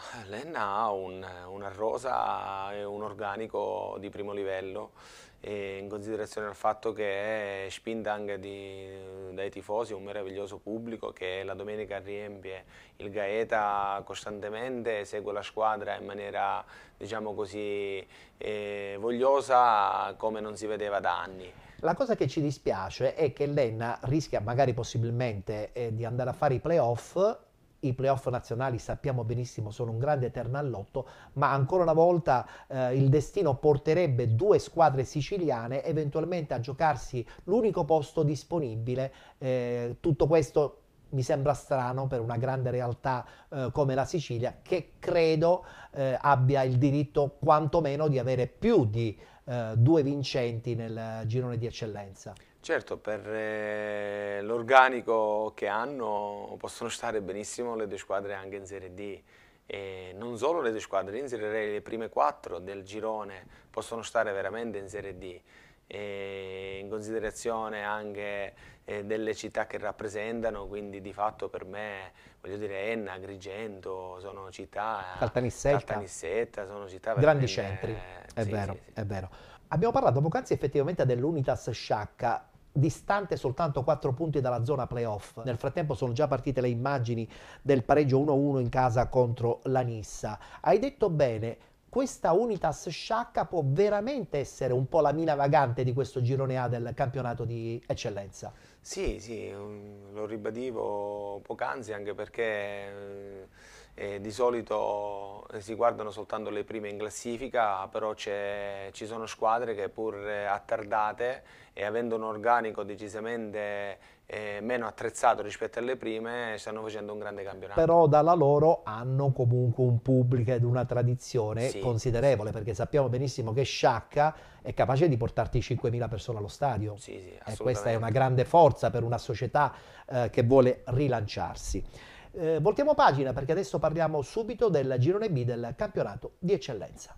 ha una rosa e un organico di primo livello, e in considerazione del fatto che è spinta anche dai tifosi, un meraviglioso pubblico che la domenica riempie il Gaeta costantemente, segue la squadra in maniera, diciamo così, vogliosa come non si vedeva da anni. La cosa che ci dispiace è che l'Enna rischia magari possibilmente di andare a fare i playoff. I playoff nazionali sappiamo benissimo sono un grande eternallotto, ma ancora una volta il destino porterebbe due squadre siciliane eventualmente a giocarsi l'unico posto disponibile. Tutto questo mi sembra strano per una grande realtà come la Sicilia, che credo abbia il diritto quantomeno di avere più di due vincenti nel girone di eccellenza. Certo, per l'organico che hanno possono stare benissimo le due squadre anche in Serie D, e non solo le due squadre, in Serie D le prime 4 del girone possono stare veramente in Serie D, e in considerazione anche delle città che rappresentano, quindi di fatto per me, voglio dire, Enna, Agrigento, sono città, Caltanissetta, sono città grandi centri, è sì, vero, sì. è vero. Abbiamo parlato poc'anzi effettivamente dell'Unitas Sciacca, distante soltanto 4 punti dalla zona playoff. Nel frattempo sono già partite le immagini del pareggio 1-1 in casa contro la Nissa. Hai detto bene, questa Unitas Sciacca può veramente essere un po' la mina vagante di questo girone A del campionato di eccellenza. Sì, sì, lo ribadivo poc'anzi, anche perché di solito si guardano soltanto le prime in classifica, però ci sono squadre che pur attardate e avendo un organico decisamente meno attrezzato rispetto alle prime stanno facendo un grande campionato. Però dalla loro hanno comunque un pubblico ed una tradizione considerevole, perché sappiamo benissimo che Sciacca è capace di portarti 5.000 persone allo stadio. Sì, e questa è una grande forza per una società che vuole rilanciarsi. Voltiamo pagina perché adesso parliamo subito del girone B del campionato di eccellenza.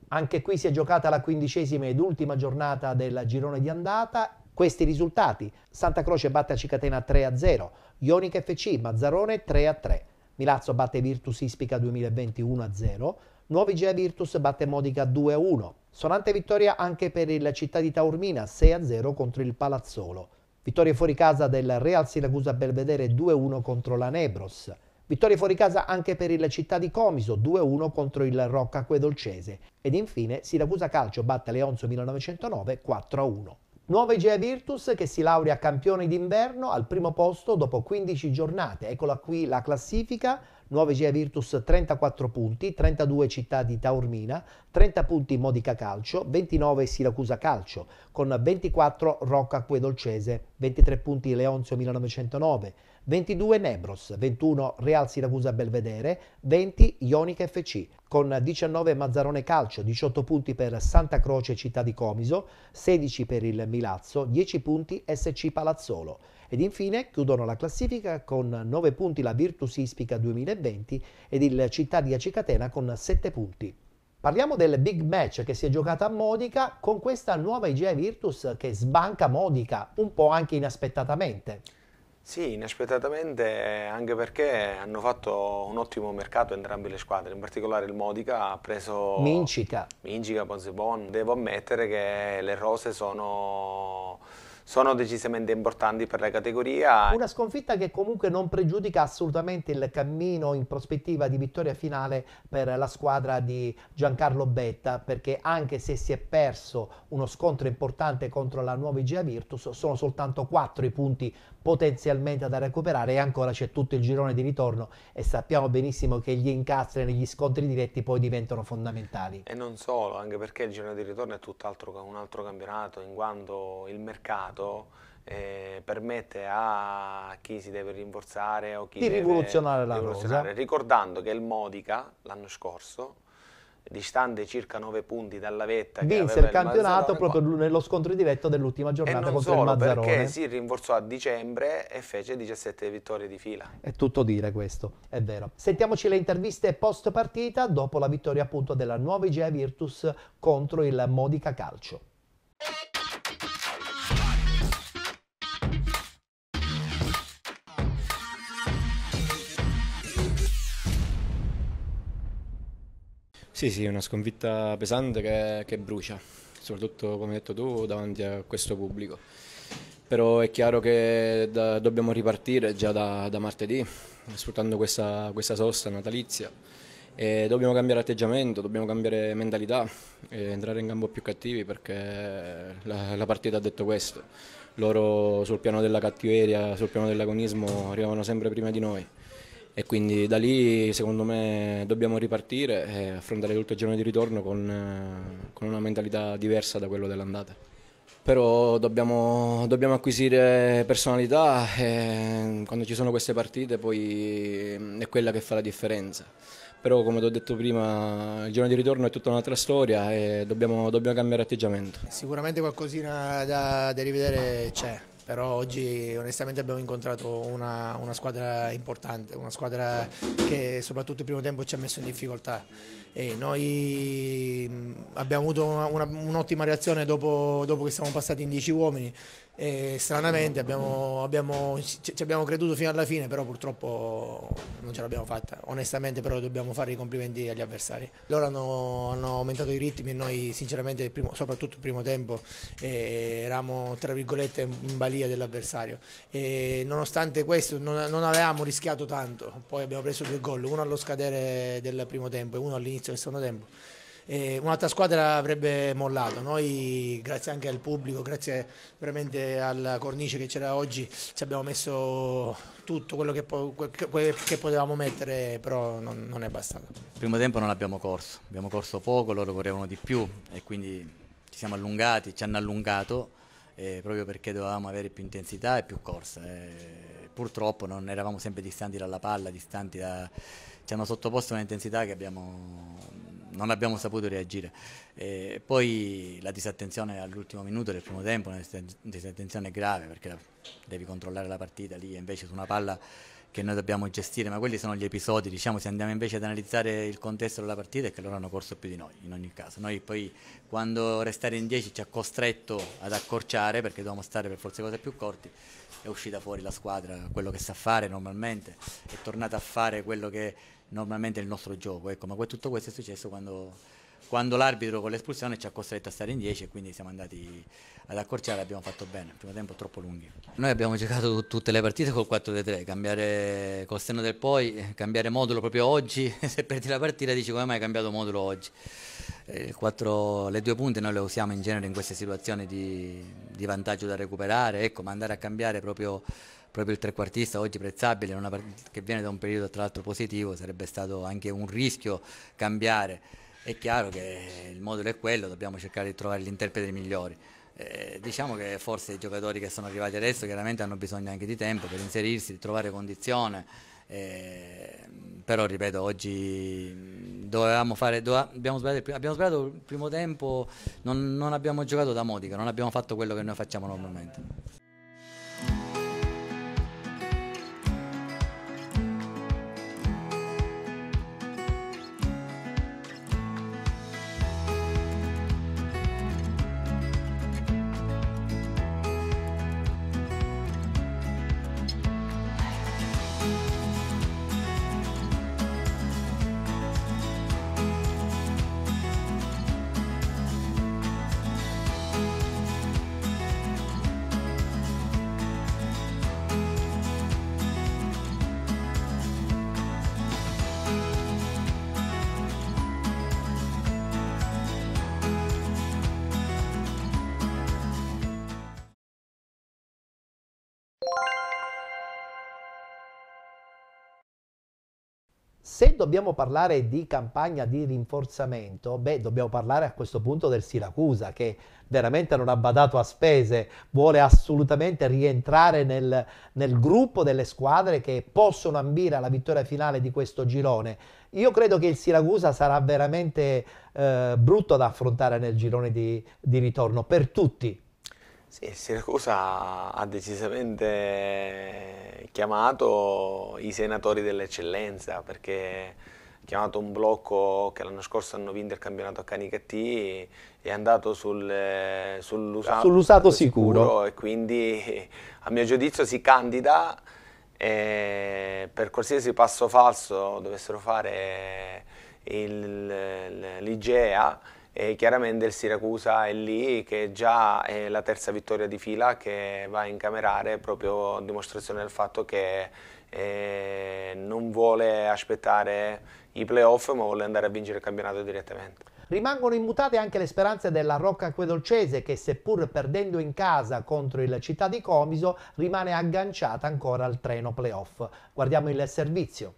Anche qui si è giocata la 15ª ed ultima giornata del girone di andata. Questi risultati: Santa Croce batte Acicatena 3-0, Ionica FC Mazzarone 3-3, Milazzo batte Virtus Ispica 2020 1-0, Nuovi Gea Virtus batte Modica 2-1, sonante vittoria anche per il Città di Taormina 6-0 contro il Palazzolo, vittorie fuori casa del Real Siracusa Belvedere 2-1 contro la Nebros, vittorie fuori casa anche per il Città di Comiso 2-1 contro il Rocca Acquedolcese ed infine Siracusa Calcio batte Leonzio 1909 4-1. Nuova Egea Virtus che si laurea campione d'inverno al primo posto dopo 15 giornate. Eccola qui la classifica. Nuova Egea Virtus 34 punti, 32 Città di Taormina, 30 punti Modica Calcio, 29 Siracusa Calcio, con 24 Rocca Acquedolcese, 23 punti Leonzio 1909, 22 Nebros, 21 Real Siracusa Belvedere, 20 Ionica FC, con 19 Mazzarone Calcio, 18 punti per Santa Croce Città di Comiso, 16 per il Milazzo, 10 punti SC Palazzolo. Ed infine chiudono la classifica con 9 punti la Virtus Ispica 2020 ed il Città di Acicatena con 7 punti. Parliamo del big match che si è giocato a Modica con questa nuova IGA Virtus che sbanca Modica un po' anche inaspettatamente. Sì, inaspettatamente, anche perché hanno fatto un ottimo mercato entrambe le squadre, in particolare il Modica ha preso Mincica, Ponzebon. Devo ammettere che le rose sono decisamente importanti per la categoria. Una sconfitta che comunque non pregiudica assolutamente il cammino in prospettiva di vittoria finale per la squadra di Giancarlo Betta, perché anche se si è perso uno scontro importante contro la nuova IGA Virtus, sono soltanto 4 i punti potenzialmente da recuperare e ancora c'è tutto il girone di ritorno e sappiamo benissimo che gli incastri negli scontri diretti poi diventano fondamentali. E non solo, anche perché il girone di ritorno è tutt'altro che un altro campionato, in quanto il mercato permette a chi si deve rinforzare o chi di deve rivoluzionare la rosa. Ricordando che il Modica l'anno scorso, distante circa 9 punti dalla vetta, vinse il campionato proprio nello scontro diretto dell'ultima giornata contro il Mazzarone. Perché si rinforzò a dicembre e fece 17 vittorie di fila. È tutto dire questo, è vero. Sentiamoci le interviste post partita dopo la vittoria appunto della nuova IGA Virtus contro il Modica Calcio. Sì, una sconfitta pesante che brucia, soprattutto come hai detto tu davanti a questo pubblico. Però è chiaro che dobbiamo ripartire già da martedì, sfruttando questa sosta natalizia. E dobbiamo cambiare atteggiamento, dobbiamo cambiare mentalità e entrare in campo più cattivi perché la partita ha detto questo. Loro sul piano della cattiveria, sul piano dell'agonismo arrivavano sempre prima di noi. E quindi da lì secondo me dobbiamo ripartire e affrontare tutto il giorno di ritorno con una mentalità diversa da quello dell'andata. Però dobbiamo acquisire personalità e quando ci sono queste partite poi è quella che fa la differenza. Però come ti ho detto prima il giorno di ritorno è tutta un'altra storia e dobbiamo cambiare atteggiamento. Sicuramente qualcosina da rivedere c'è. Però oggi onestamente abbiamo incontrato una squadra importante, una squadra che soprattutto il primo tempo ci ha messo in difficoltà e noi abbiamo avuto un'ottima reazione dopo che siamo passati in 10 uomini e stranamente ci abbiamo creduto fino alla fine, però purtroppo non ce l'abbiamo fatta. Onestamente però dobbiamo fare i complimenti agli avversari. Loro hanno aumentato i ritmi e noi sinceramente soprattutto il primo tempo eravamo tra virgolette in balia dell'avversario e nonostante questo non avevamo rischiato tanto, poi abbiamo preso 2 gol, uno allo scadere del primo tempo e uno all'inizio del secondo tempo. Un'altra squadra avrebbe mollato, noi grazie anche al pubblico, grazie veramente alla cornice che c'era oggi ci abbiamo messo tutto quello che potevamo mettere, però non è bastato. Il primo tempo non abbiamo corso poco, loro correvano di più e quindi ci siamo allungati, ci hanno allungato proprio perché dovevamo avere più intensità e più corsa. Purtroppo non eravamo sempre distanti dalla palla, ci hanno sottoposto un'intensità che non abbiamo saputo reagire. Poi la disattenzione all'ultimo minuto del primo tempo, una disattenzione grave perché devi controllare la partita lì e invece su una palla che noi dobbiamo gestire, ma quelli sono gli episodi, diciamo, se andiamo invece ad analizzare il contesto della partita è che loro hanno corso più di noi in ogni caso. Noi poi quando restare in 10 ci ha costretto ad accorciare perché dovevamo stare per forze cose più corti, è uscita fuori la squadra, quello che sa fare normalmente, è tornata a fare quello che normalmente è il nostro gioco, ecco, ma tutto questo è successo quando l'arbitro con l'espulsione ci ha costretto a stare in 10 e quindi siamo andati ad accorciare e abbiamo fatto bene, il primo tempo troppo lunghi. Noi abbiamo giocato tutte le partite col 4-3, cambiare col senno del poi, cambiare modulo proprio oggi, se perdi la partita dici come mai hai cambiato modulo oggi. Le 2 punte noi le usiamo in genere in queste situazioni di vantaggio da recuperare, ecco, ma andare a cambiare proprio il trequartista oggi prezzabile, che viene da un periodo tra l'altro positivo, sarebbe stato anche un rischio cambiare. È chiaro che il modulo è quello, dobbiamo cercare di trovare gli interpreti migliori. Diciamo che forse i giocatori che sono arrivati adesso chiaramente hanno bisogno anche di tempo per inserirsi, di trovare condizione, però ripeto, oggi abbiamo sbagliato il primo tempo, non abbiamo giocato da Modica, non abbiamo fatto quello che noi facciamo normalmente. Se dobbiamo parlare di campagna di rinforzamento, beh, dobbiamo parlare a questo punto del Siracusa, che veramente non ha badato a spese, vuole assolutamente rientrare nel gruppo delle squadre che possono ambire alla vittoria finale di questo girone. Io credo che il Siracusa sarà veramente brutto da affrontare nel girone di ritorno, per tutti. Sì, il Siracusa ha decisamente chiamato i senatori dell'eccellenza, perché ha chiamato un blocco che l'anno scorso hanno vinto il campionato a Canicattì, è andato sull'usato sicuro, e quindi a mio giudizio si candida per qualsiasi passo falso dovessero fare l'Igea. E chiaramente il Siracusa è lì, che già è la terza vittoria di fila che va a incamerare, proprio a dimostrazione del fatto che non vuole aspettare i playoff, ma vuole andare a vincere il campionato direttamente. Rimangono immutate anche le speranze della Rocca Acquedolcese, che seppur perdendo in casa contro il Città di Comiso rimane agganciata ancora al treno playoff. Guardiamo il servizio.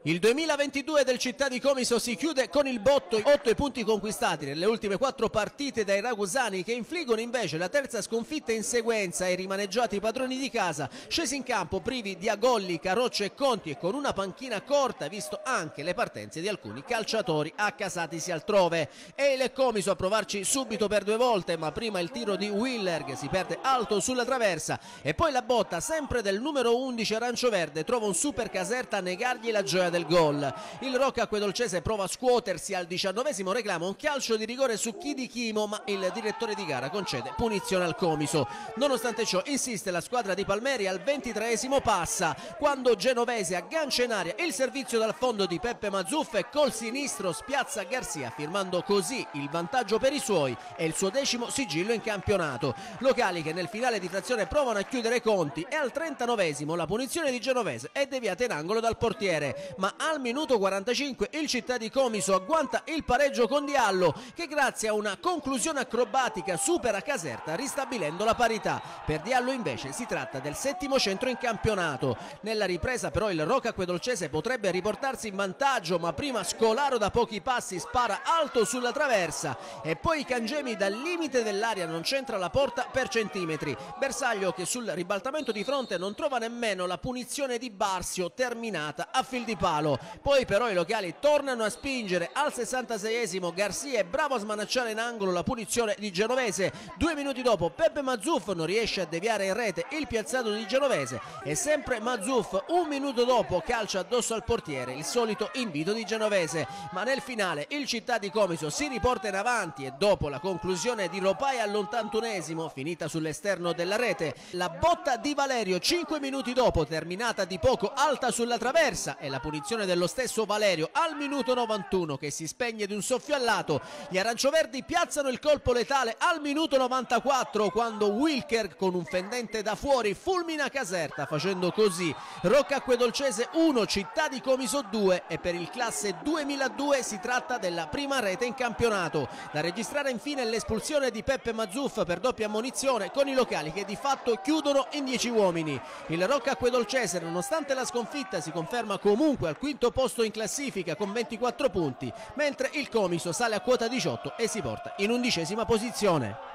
Il 2022 del Città di Comiso si chiude con il botto, 8 punti conquistati nelle ultime 4 partite dai ragusani, che infliggono invece la terza sconfitta in sequenza ai rimaneggiati padroni di casa, scesi in campo privi di Agolli, Carroccio e Conti e con una panchina corta, visto anche le partenze di alcuni calciatori accasatisi altrove. E il Comiso a provarci subito per 2 volte, ma prima il tiro di Willer che si perde alto sulla traversa e poi la botta sempre del numero 11 arancioverde trova un super Caserta a negargli la gioia del gol. Il Rocca Acquedolcese prova a scuotersi al 19esimo, reclama un calcio di rigore su Chidi Chimo, ma il direttore di gara concede punizione al Comiso. Nonostante ciò insiste la squadra di Palmeri, al 23esimo passa, quando Genovese aggancia in aria il servizio dal fondo di Peppe Mazzuff e col sinistro spiazza Garzia, firmando così il vantaggio per i suoi e il suo 10° sigillo in campionato. Locali che nel finale di frazione provano a chiudere i conti e al 39esimo la punizione di Genovese è deviata in angolo dal portiere, ma al minuto 45 il Città di Comiso agguanta il pareggio con Diallo, che grazie a una conclusione acrobatica supera Caserta ristabilendo la parità. Per Diallo invece si tratta del 7° centro in campionato. Nella ripresa però il Rocca Acquedolcese potrebbe riportarsi in vantaggio, ma prima Scolaro da pochi passi spara alto sulla traversa e poi Cangemi dal limite dell'area non centra la porta per centimetri. Bersaglio che sul ribaltamento di fronte non trova nemmeno la punizione di Barsio, terminata a fil di palo. Poi però i locali tornano a spingere, al 66esimo Garzia è bravo a smanacciare in angolo la punizione di Genovese. 2 minuti dopo Peppe Mazzuff non riesce a deviare in rete il piazzato di Genovese e sempre Mazzuff 1 minuto dopo calcia addosso al portiere, il solito invito di Genovese. Ma nel finale il Città di Comiso si riporta in avanti e dopo la conclusione di Ropai all'81esimo, finita sull'esterno della rete, la botta di Valerio 5 minuti dopo, terminata di poco alta sulla traversa, e la punizione punizione dello stesso Valerio al minuto 91 che si spegne di un soffio a lato. Gli arancio-verdi piazzano il colpo letale al minuto 94 quando Wilker con un fendente da fuori fulmina Caserta, facendo così Rocca Acquedolcese 1, Città di Comiso 2, e per il classe 2002 si tratta della prima rete in campionato. Da registrare infine l'espulsione di Peppe Mazzuff per doppia ammonizione con i locali che di fatto chiudono in 10 uomini. Il Rocca Acquedolcese, nonostante la sconfitta, si conferma comunque al quinto posto in classifica con 24 punti, mentre il Comiso sale a quota 18 e si porta in 11ª posizione.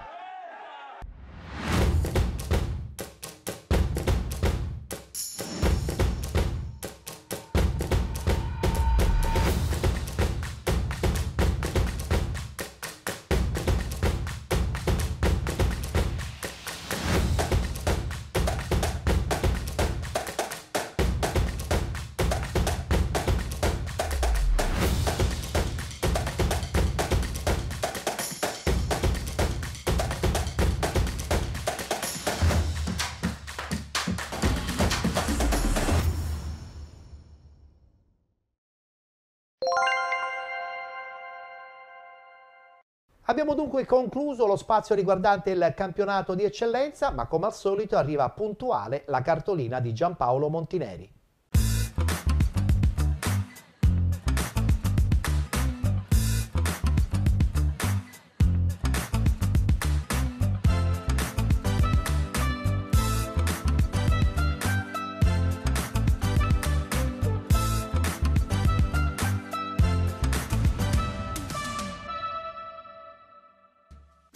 Abbiamo dunque concluso lo spazio riguardante il campionato di eccellenza, ma come al solito arriva puntuale la cartolina di Giampaolo Montineri.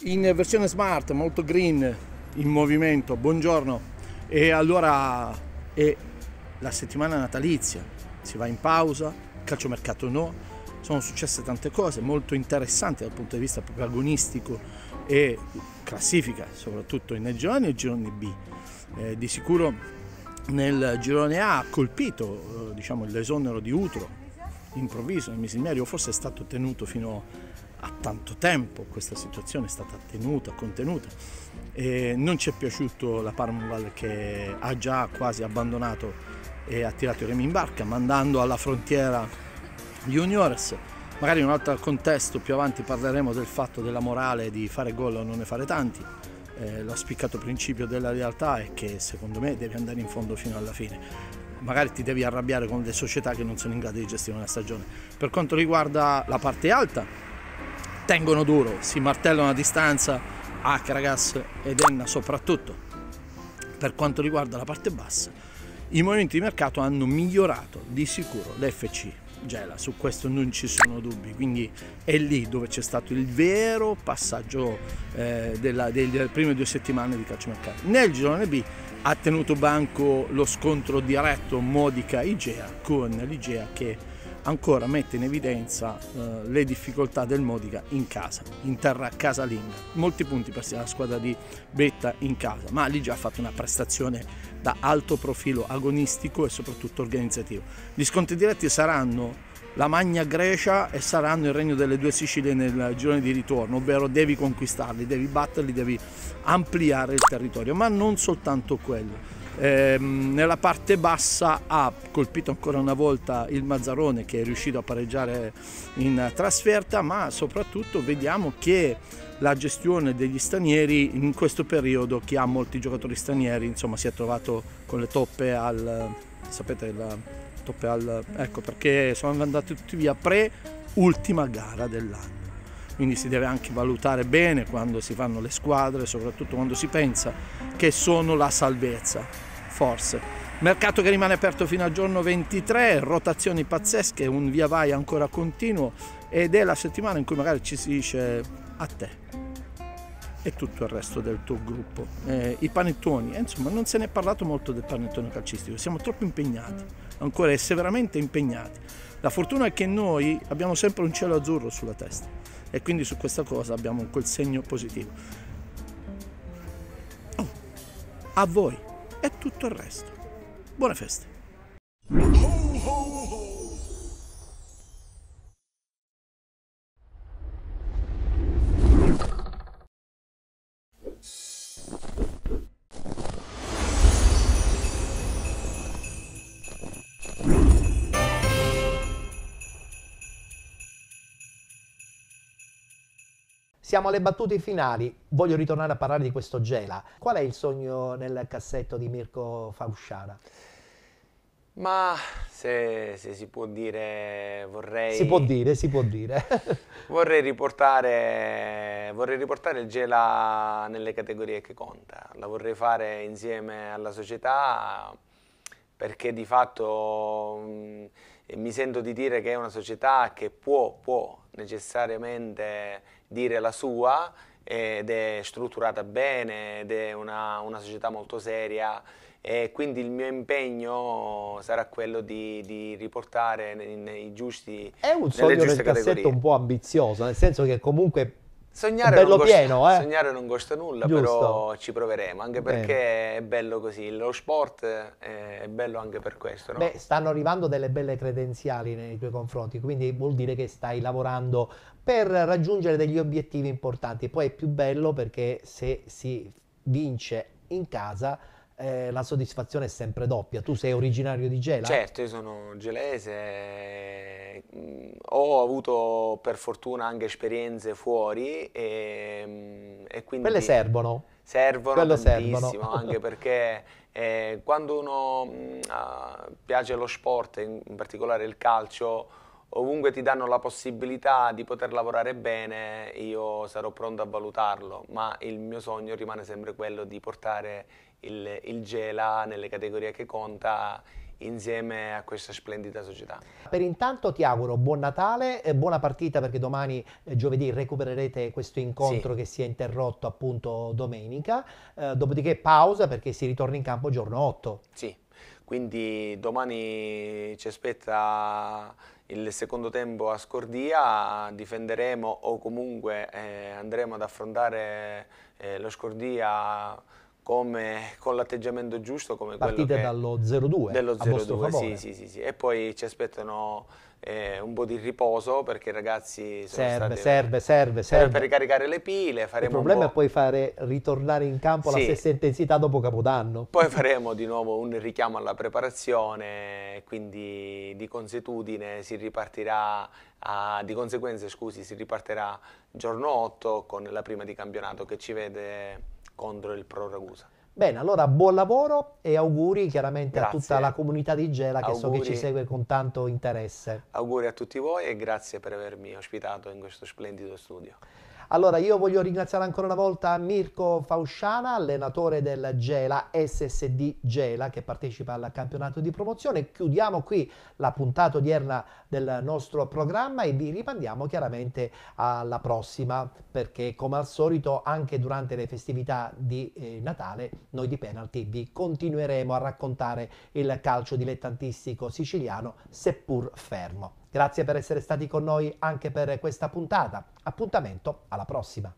In versione smart, molto green, in movimento, buongiorno. E allora è la settimana natalizia, si va in pausa, calciomercato no, sono successe tante cose molto interessanti dal punto di vista proprio agonistico e classifica, soprattutto nei gironi e gironi B. Di sicuro nel girone A ha colpito l'esonero di Utro, improvviso nel Misilmerio, forse è stato tenuto fino a tanto tempo, questa situazione è stata tenuta, contenuta, e non ci è piaciuto la Parmaval che ha già quasi abbandonato e ha tirato i remi in barca mandando alla frontiera Juniores. Magari in un altro contesto più avanti parleremo del fatto della morale di fare gol o non ne fare tanti. Lo spiccato principio della realtà è che secondo me devi andare in fondo fino alla fine. Magari ti devi arrabbiare con le società che non sono in grado di gestire una stagione. Per quanto riguarda la parte alta, tengono duro, si martellano a distanza Acragas ed Enna soprattutto. Per quanto riguarda la parte bassa, i movimenti di mercato hanno migliorato di sicuro l'FC Gela, su questo non ci sono dubbi, quindi è lì dove c'è stato il vero passaggio delle prime 2 settimane di calciomercato. Nel girone B ha tenuto banco lo scontro diretto Modica-Igea, con l'Igea che ancora mette in evidenza le difficoltà del Modica in casa, in terra casalinga. Molti punti per la squadra di Betta in casa, ma lì già ha fatto una prestazione da alto profilo agonistico e soprattutto organizzativo. Gli scontri diretti saranno la Magna Grecia e saranno il Regno delle Due Sicilie nel girone di ritorno, ovvero devi conquistarli, devi batterli, devi ampliare il territorio, ma non soltanto quello. Nella parte bassa ha colpito ancora una volta il Mazzarone, che è riuscito a pareggiare in trasferta, ma soprattutto vediamo che la gestione degli stranieri in questo periodo, chi ha molti giocatori stranieri, insomma, si è trovato con le toppe al, sapete, ecco perché sono andati tutti via ultima gara dell'anno. Quindi si deve anche valutare bene quando si fanno le squadre, soprattutto quando si pensa che sono la salvezza, forse. Mercato che rimane aperto fino al giorno 23, rotazioni pazzesche, un via vai ancora continuo, ed è la settimana in cui magari ci si dice a te e tutto il resto del tuo gruppo. I panettoni, insomma non se ne è parlato molto del panettone calcistico, siamo troppo impegnati, ancora severamente impegnati. La fortuna è che noi abbiamo sempre un cielo azzurro sulla testa e quindi su questa cosa abbiamo quel segno positivo. A voi e tutto il resto. Buone feste! Siamo alle battute finali, voglio ritornare a parlare di questo Gela. Qual è il sogno nel cassetto di Mirko Fausciana? Ma se si può dire, vorrei... Si può dire. vorrei riportare il Gela nelle categorie che conta. La vorrei fare insieme alla società, perché di fatto mi sento di dire che è una società che può necessariamente dire la sua, ed è strutturata bene, ed è una società molto seria, e quindi il mio impegno sarà quello di riportare nei giusti, è un sogno nelle giuste nel cassetto categorie. un po' ambizioso, nel senso che comunque Sognare bello non costa, pieno, sognare non costa nulla, Giusto. Però ci proveremo, anche perché è bello così, lo sport è bello anche per questo. No? Beh, stanno arrivando delle belle credenziali nei tuoi confronti, quindi vuol dire che stai lavorando per raggiungere degli obiettivi importanti. Poi è più bello perché se si vince in casa la soddisfazione è sempre doppia. Tu sei originario di Gela? Certo, io sono gelese, ho avuto per fortuna anche esperienze fuori e quindi... Quelle servono? Servono tantissimo, anche perché quando uno piace lo sport, in particolare il calcio, ovunque ti danno la possibilità di poter lavorare bene, io sarò pronto a valutarlo, ma il mio sogno rimane sempre quello di portare il Gela nelle categorie che conta insieme a questa splendida società. Per intanto ti auguro buon Natale e buona partita, perché domani giovedì recupererete questo incontro che si è interrotto appunto domenica, dopodiché pausa perché si ritorna in campo giorno 8. Sì, quindi domani ci aspetta il secondo tempo a Scordia, difenderemo o comunque andremo ad affrontare lo Scordia con l'atteggiamento giusto, come partite quello che dallo 0-2 dello a vostro 0-2, favore. sì. E poi ci aspettano un po' di riposo, perché i ragazzi sono serve per ricaricare le pile. Il Faremo problema è poi fare ritornare in campo la stessa intensità dopo Capodanno. Poi faremo di nuovo un richiamo alla preparazione, quindi di consuetudine si ripartirà, di conseguenza si ripartirà giorno 8 con la prima di campionato che ci vede contro il Pro Ragusa. Bene, allora buon lavoro e auguri chiaramente Grazie. a tutta la comunità di Gela, che so che Auguri. ci segue con tanto interesse. Auguri a tutti voi e grazie per avermi ospitato in questo splendido studio. Allora io voglio ringraziare ancora una volta Mirko Fausciana, allenatore del Gela, SSD Gela, che partecipa al campionato di promozione. Chiudiamo qui la puntata odierna del nostro programma e vi rimandiamo chiaramente alla prossima, perché come al solito anche durante le festività di Natale noi di Penalty vi continueremo a raccontare il calcio dilettantistico siciliano, seppur fermo. Grazie per essere stati con noi anche per questa puntata. Appuntamento alla prossima.